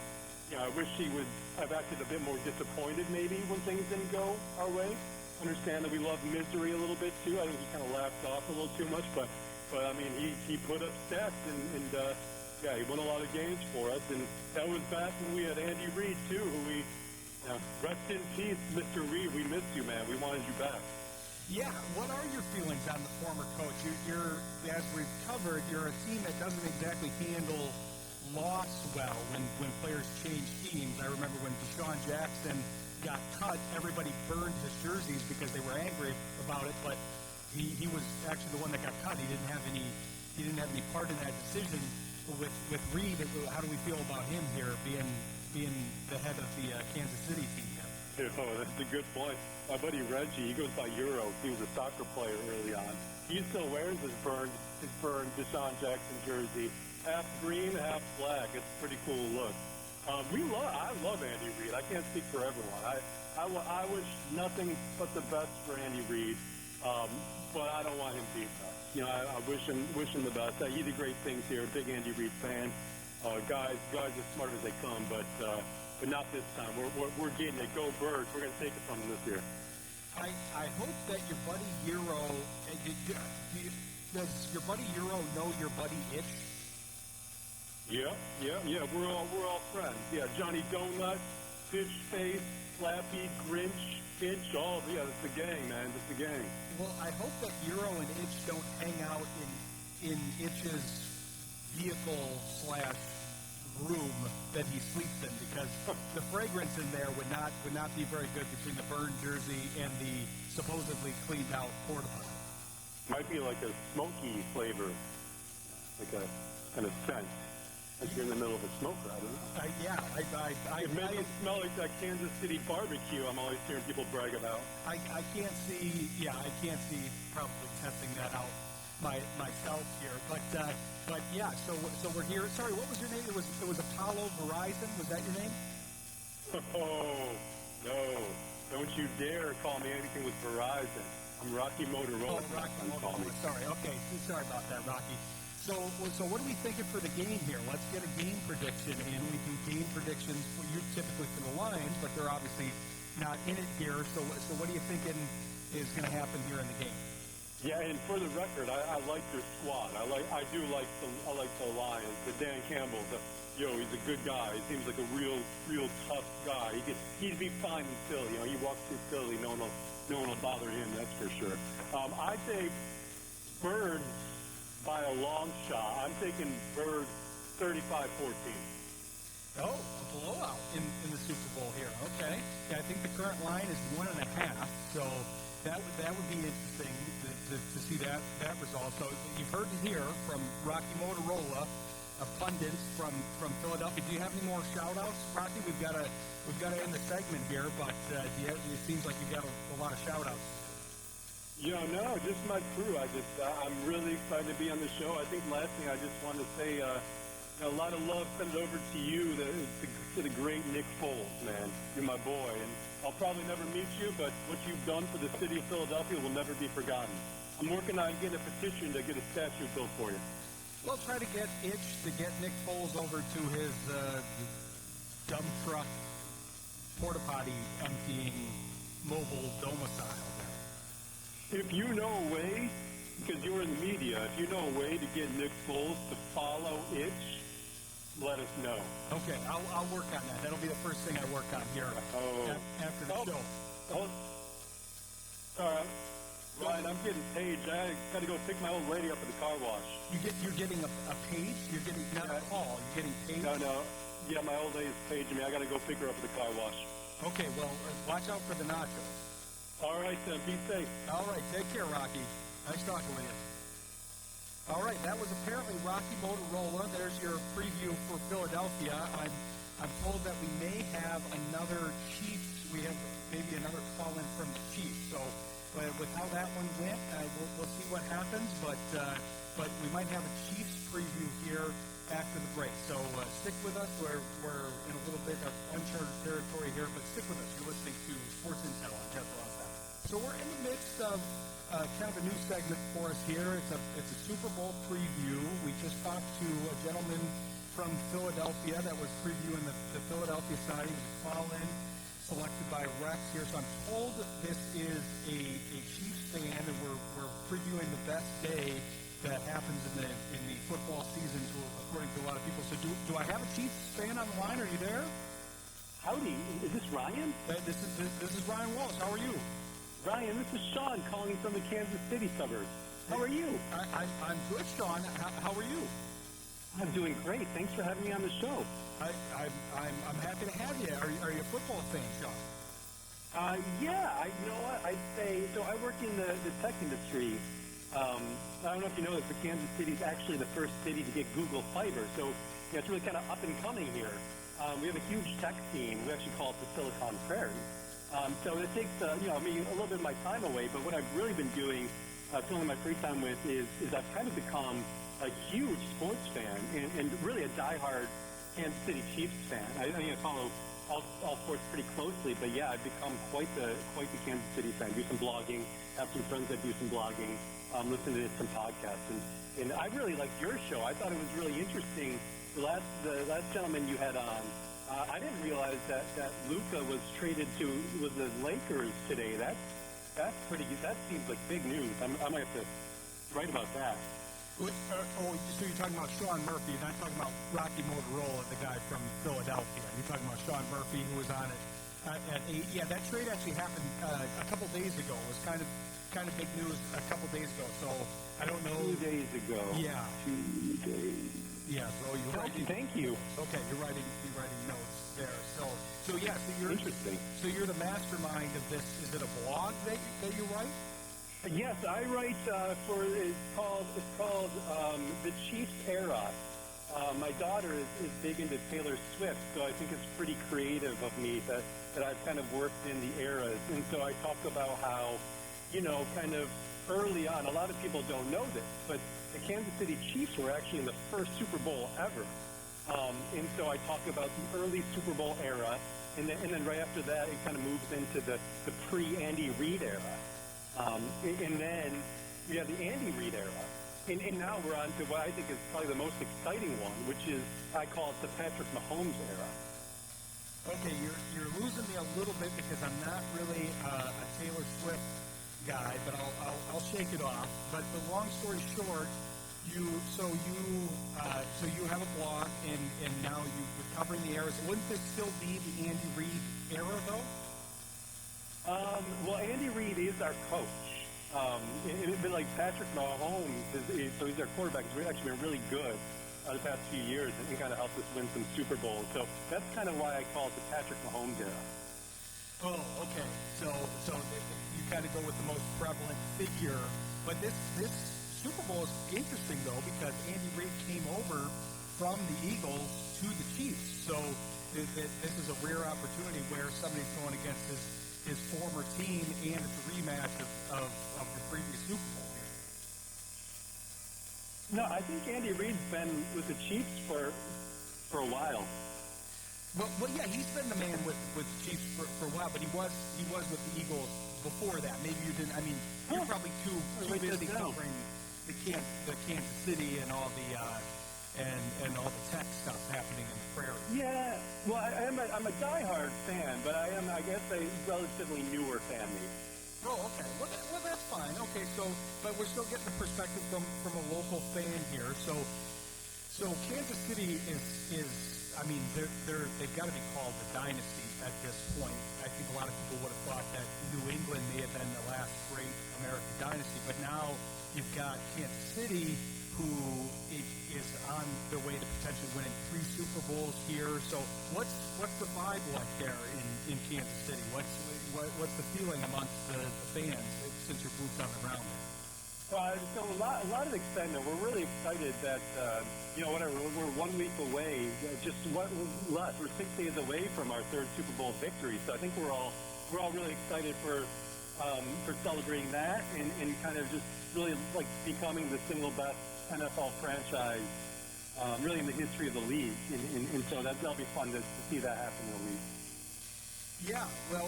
I wish he would have acted a bit more disappointed maybe when things didn't go our way. Understand that we love misery a little bit too. I think he kind of laughed off a little too much, but I mean, he put up stats and he won a lot of games for us. And that was back when we had Andy Reid too, who we. Rest in peace, Mr. Reed. We missed you, man. We wanted you back.
Yeah. What are your feelings on the former coach? You're as we've covered, you're a team that doesn't exactly handle loss well when players change teams. I remember when Deshaun Jackson got cut, everybody burned his jerseys because they were angry about it. But he was actually the one that got cut. He didn't have any part in that decision. With Reed, how do we feel about him here being the head of the Kansas City team here?
You know, that's a good point. My buddy Reggie, he goes by Euro. He was a soccer player early on. He still wears his burned Deshaun Jackson jersey, half green, half black. It's a pretty cool look. I love Andy Reid. I can't speak for everyone. I wish nothing but the best for Andy Reid, but I don't want him beating us. You know, I wish him the best. He did great things here. Big Andy Reid fan. Guys as smart as they come, but not this time. We're getting it. Go Birds. We're going to take it from them this year.
I hope that your buddy Euro, does your buddy Euro know your buddy Itch?
Yeah. We're all friends. Yeah, Johnny Donut, Fish Face, Slappy, Grinch, Itch. It's the gang, man. It's the gang.
Well, I hope that Euro and Itch don't hang out in Itch's vehicle / room that he sleeps in, because the fragrance in there would not be very good between the burned jersey and the supposedly cleaned out porta potty.
Might be like a smoky flavor, like a kind of scent. Like you're in the middle of a smoker, I don't know. It made it smell like that Kansas City barbecue I'm always hearing people brag about.
I can't see probably testing that out myself here, but yeah. So we're here. Sorry, what was your name? It was Apollo Verizon. Was that your name?
Oh no! Don't you dare call me anything with Verizon. I'm Rocky Motorola.
Oh, Rocky Motorola. Sorry. Okay. Sorry about that, Rocky. So what are we thinking for the game here? Let's get a game prediction in. We do game predictions for you typically for the Lions, but they're obviously not in it here. So what are you thinking is going to happen here in the game?
Yeah, and for the record, I like their squad. I like the Lions. The Dan Campbell. He's a good guy. He seems like a real tough guy. He'd be fine in Philly. You know, he walks through Philly, no one will bother him. That's for sure. I take Birds by a long shot. I'm taking Birds 35-14.
Oh, a blowout in the Super Bowl here. Okay. Yeah, I think the current line is 1.5. So that would be interesting to see that result. So you've heard it here from Rocky Motorola, a pundit from Philadelphia. Do you have any more shout-outs, Rocky? We've got to end the segment here, but it seems like you've got a lot of shout-outs.
Yeah, no, just my crew. I'm really excited to be on the show. I think last thing I just wanted to say, a lot of love sent over to you, to the great Nick Foles, man. You're my boy, and I'll probably never meet you, but what you've done for the city of Philadelphia will never be forgotten. I'm working on getting a petition to get a statue built for you.
We'll try to get Itch to get Nick Foles over to his dump truck porta potty emptying mobile domicile.
If you know a way, because you're in the media, if you know a way to get Nick Foles to follow Itch, let us know.
Okay, I'll work on that. That'll be the first thing I work on here after the show.
All right. Ryan, I'm getting paged. I got to go pick my old lady up at the car wash.
You're getting a page? You're getting not a call. You're getting paged?
No. Yeah, my old lady's paging me. I got to go pick her up at the car wash.
Okay, well, watch out for the nachos.
All right, then. Be safe.
All right. Take care, Rocky. Nice talking with you. All right. That was apparently Rocky Motorola. There's your preview for Philadelphia. I'm told that we may have another Chiefs. We have maybe another call-in from the Chiefs. So with how that one went, we'll see what happens. But we might have a Chiefs preview here after the break. So stick with us. We're in a little bit of uncharted territory here, but stick with us. You're listening to Sports Intel on Jeff Ross. So we're in the midst of kind of a new segment for us here. It's a Super Bowl preview. We just talked to a gentleman from Philadelphia that was previewing the Philadelphia side. He was a call-in selected by Rex here. So I'm told this is a Chiefs fan, and we're previewing the best day that happens in the football season, according to a lot of people. So do I have a Chiefs fan on the line? Are you there?
Howdy. Is this Ryan?
This is Ryan Walsh. How are you?
Ryan, this is Sean calling from the Kansas City suburbs. How are you?
I'm good, Sean. How are you?
I'm doing great. Thanks for having me on the show.
I'm happy to have you. Are you a football fan, Sean?
Yeah. You know what? I'd say so. I work in the tech industry. I don't know if you know this, but Kansas City is actually the first city to get Google Fiber. So it's really kind of up and coming here. We have a huge tech team. We actually call it the Silicon Prairie.
So it takes, a little bit of my time away. But what I've really been doing, filling my free time with, is I've kind of become a huge sports fan and really a diehard Kansas City Chiefs fan. I follow all sports pretty closely, but yeah, I've become quite the Kansas City fan. Do some blogging, have some friends that do some blogging, listen to some podcasts, and I really liked your show. I thought it was really interesting. The last gentleman you had on, I didn't realize that Luka was traded to the Lakers today. That's pretty. That seems like big news. I might have to write about that.
So you're talking about Sean Murphy, not talking about Rocky Motorola, the guy from Philadelphia. You're talking about Sean Murphy, who was on it at 8. Yeah, that trade actually happened a couple days ago. It was kind of big news a couple days ago. So I don't know.
2 days ago.
Yeah.
2 days.
Yeah. So you're writing.
Thank you.
Okay, you're writing notes there. So yeah. So you're
interesting.
So you're the mastermind of this. Is it a blog that you write?
Yes, I write it's called The Chiefs Era. My daughter is big into Taylor Swift, so I think it's pretty creative of me that I've kind of worked in the eras. And so I talk about how, kind of early on, a lot of people don't know this, but the Kansas City Chiefs were actually in the first Super Bowl ever. And so I talk about the early Super Bowl era, and then right after that, it kind of moves into the pre-Andy Reid era. And then we have the Andy Reid era. And now we're on to what I think is probably the most exciting one, which is, I call it the Patrick Mahomes era.
Okay, you're losing me a little bit because I'm not really a Taylor Swift guy, but I'll shake it off. But the long story short, you have a blog, and now you're covering the eras. Wouldn't this still be the Andy Reid era, though?
Well, Andy Reid is our coach. It's been like Patrick Mahomes, so he's our quarterback. He's actually been really good the past few years, and he kind of helped us win some Super Bowls. So that's kind of why I call it the Patrick Mahomes era.
Oh, okay. So you kind of go with the most prevalent figure. But this Super Bowl is interesting, though, because Andy Reid came over from the Eagles to the Chiefs. So this is a rare opportunity where somebody's going against his former team, and it's a rematch of the previous Super Bowl here.
No, I think Andy Reid's been with the Chiefs for a while.
Well, yeah, he's been the man with the Chiefs for a while, but he was with the Eagles before that. Maybe you didn't. I mean, you're probably too busy covering the Kansas City and all the and all the tech stuff happening in the prairie.
Yeah, well, I'm a diehard fan, but I guess a relatively newer fan maybe.
Oh, okay. Well, that's fine. Okay, but we're still getting the perspective from a local fan here. So Kansas City is I mean, they've got to be called the dynasty at this point. I think a lot of people would have thought that New England may have been the last great American dynasty, but now you've got Kansas City, who is on their way to potentially winning 3 Super Bowls here. So what's the vibe like there in Kansas City? What's the feeling amongst the fans since your boots on the ground?
So a lot of excitement. We're really excited that we're 1 week away. Just less. We're 6 days away from our 3rd Super Bowl victory. So I think we're all really excited for celebrating that and kind of just really like becoming the single best NFL franchise really in the history of the league. And so that'll be fun to see that happen in the league.
Yeah, well,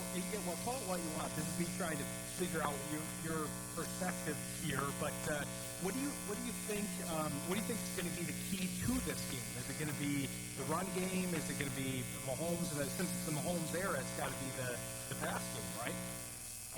call it what you want. This is me trying to figure out your perspective here. But what do you think? What do you think is going to be the key to this game? Is it going to be the run game? Is it going to be Mahomes? And since it's the Mahomes era, it's got to be the pass game, right?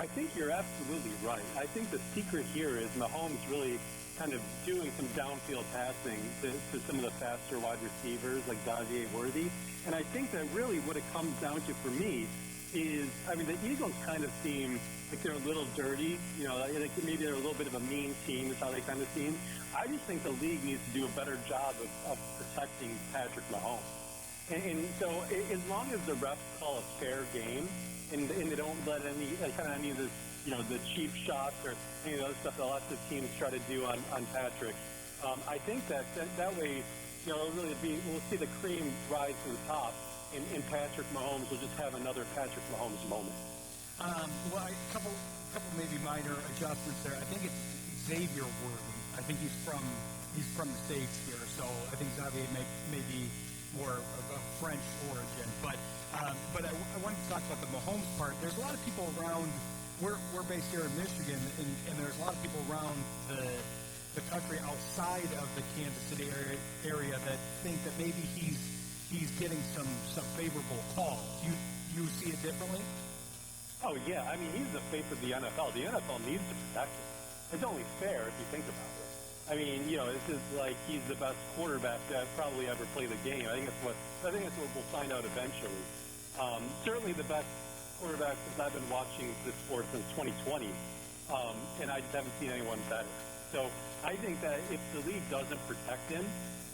I think you're absolutely right. I think the secret here is Mahomes really kind of doing some downfield passing to some of the faster wide receivers like Xavier Worthy. And I think that really what it comes down to for me is, I mean, the Eagles kind of seem like they're a little dirty. Like maybe they're a little bit of a mean team is how they kind of seem. I just think the league needs to do a better job of protecting Patrick Mahomes. And so as long as the refs call a fair game and they don't let any of this, the cheap shots or any of those stuff that lots of teams try to do on Patrick, I think that way, we'll see the cream rise to the top, and Patrick Mahomes will just have another Patrick Mahomes moment.
Well, a couple maybe minor adjustments there. I think it's Xavier Worthy. I think he's from the States here, so I think Xavier may be more of a French origin. But I wanted to talk about the Mahomes part. There's a lot of people around. We're based here in Michigan, and there's a lot of people around the country outside of the Kansas City area that think that maybe he's getting some favorable calls. You see it differently?
Oh, yeah. I mean, he's the face of the NFL. The NFL needs to protect him. It's only fair if you think about it. I mean, this is like he's the best quarterback that probably ever played the game. I think that's what we'll find out eventually. Certainly the best quarterback since I've been watching this sport since 2020, and I just haven't seen anyone better. So I think that if the league doesn't protect him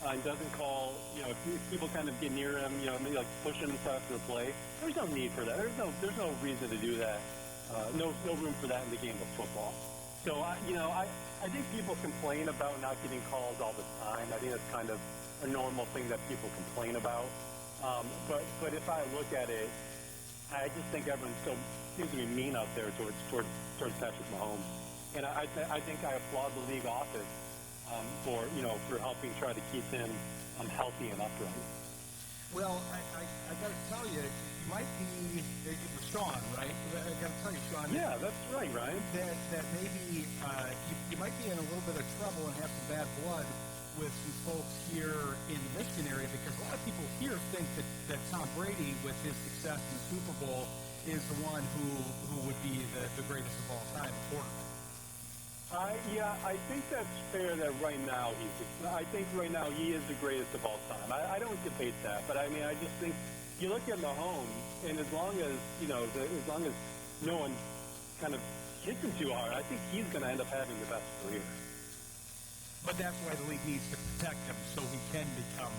and doesn't call, if people kind of get near him, maybe like push him after the play, there's no need for that. There's no reason to do that. No room for that in the game of football. So I think people complain about not getting calls all the time. I think that's kind of a normal thing that people complain about. But if I look at it, I just think everyone still seems to be mean out there towards Patrick Mahomes. And I think I applaud the league office for helping try to keep him healthy and upright.
Well, I got to tell you, you might be it was Sean, right? I got to tell you, Sean.
Yeah, that's right, Ryan.
That maybe you might be in a little bit of trouble and have some bad blood with some folks here in the Michigan area, because a lot of people here think that Tom Brady, with his success in the Super Bowl, is the one who would be the greatest of all time quarterback.
I think that's fair that right now I think right now he is the greatest of all time. I don't debate that, but I mean, I just think you look at Mahomes, and as long as no one kind of hits him too hard, I think he's going to end up having the best career.
But that's why the league needs to protect him, so he can become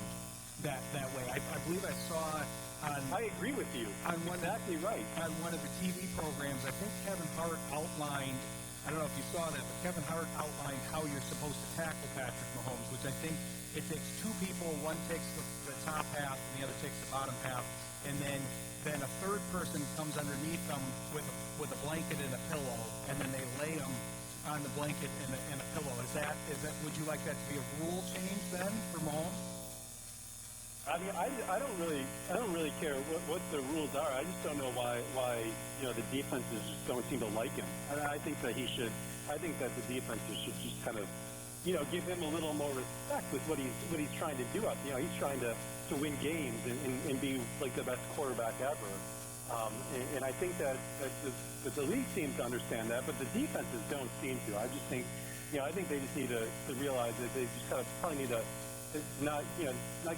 that way. I believe I saw on.
I agree with you. Exactly right.
On one of the TV programs, I think Kevin Hart outlined. I don't know if you saw that, but Kevin Hart outlined how you're supposed to tackle Patrick Mahomes, which I think it takes two people. One takes the top half, and the other takes the bottom half, and then a third person comes underneath them with a blanket and a pillow, and then they lay them on the blanket and a pillow. Is that? Would you like that to be a rule change then for Mahomes?
I mean, I don't really care what the rules are. I just don't know why the defenses just don't seem to like him. And I think that I think that the defenses should just kind of give him a little more respect with what he's trying to do out there. He's trying to win games and be like the best quarterback ever. And I think that the league seems to understand that, but the defenses don't seem to. I just think I think they just need to realize that they just kind of probably need to not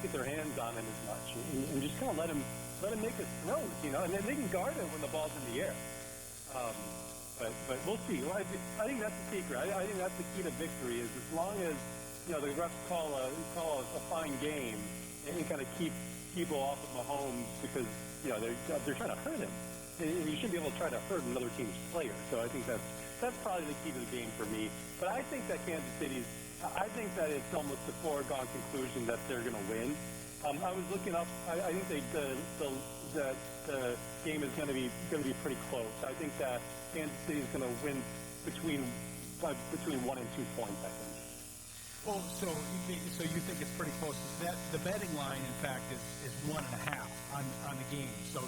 get their hands on him as much, and just kind of let him make his throws, and then they can guard it when the ball's in the air. But we'll see. Well, I think that's the secret. I think that's the key to victory. Is as long as the refs call a fine game and kind of keep people off of Mahomes, because they're trying to hurt him, and you shouldn't be able to try to hurt another team's player. So I think that's probably the key to the game for me. But I think that Kansas City's. I think that it's almost a foregone conclusion that they're going to win. I was looking up. I think the game is going to be pretty close. I think that Kansas City is going to win between 1 and 2 points, I think.
Well, so you think it's pretty close. The betting line, in fact, is 1.5 on the game. So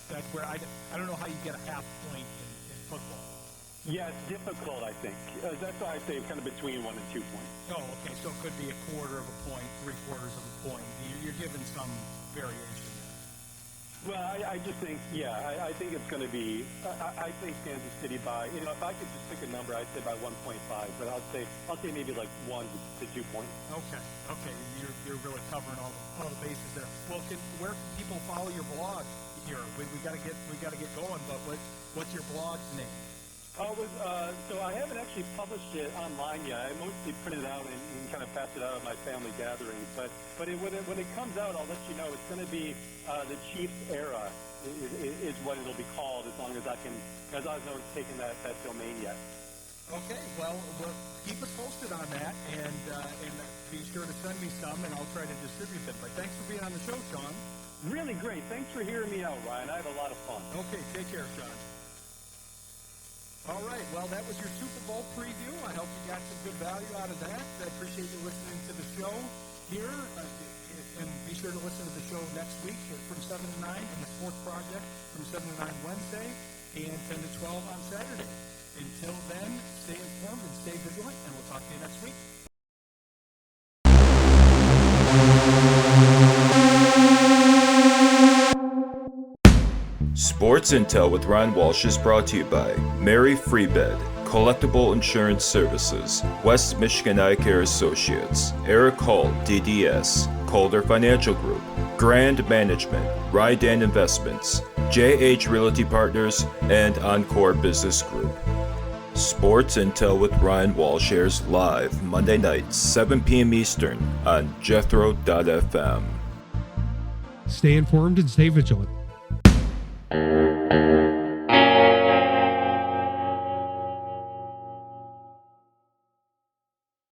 that's where I don't know how you get a half point in football.
Yeah, it's difficult, I think. That's why I say kind of between 1 and 2 points.
Oh, okay. So it could be a quarter of a point, 3/4 of a point. You're given some variation.
Well, I just think, I think it's going to be. I think Kansas City by. If I could just pick a number, I'd say by 1.5. But I'll say maybe like 1 to 2 points.
Okay. You're really covering all the bases there. Well, where can people follow your blog here? We got to get going. But what's your blog's name?
So I haven't actually published it online yet. I mostly print it out and kind of pass it out at my family gatherings. But when it comes out, I'll let you know. It's going to be the Chiefs Era is what it'll be called, as long as I haven't taken that domain yet.
Okay. Well, keep us posted on that, and be sure to send me some, and I'll try to distribute them. But thanks for being on the show, Sean.
Really great. Thanks for hearing me out, Ryan. I had a lot of fun.
Okay. Take care, Sean. All right, well, that was your Super Bowl preview. I hope you got some good value out of that. I appreciate you listening to the show here. And be sure to listen to the show next week from 7 to 9 and the Sports Project from 7 to 9 Wednesday and 10 to 12 on Saturday. Until then, stay informed and stay vigilant, and we'll talk to you next week.
Sports Intel with Ryan Walsh is brought to you by Mary Freebed, Collectible Insurance Services, West Michigan Eye Care Associates, Eric Hall, DDS, Calder Financial Group, Grand Management, Rydan Investments, JH Realty Partners, and Encore Business Group. Sports Intel with Ryan Walsh airs live Monday nights, 7 p.m. Eastern on Jethro.fm.
Stay informed and stay vigilant.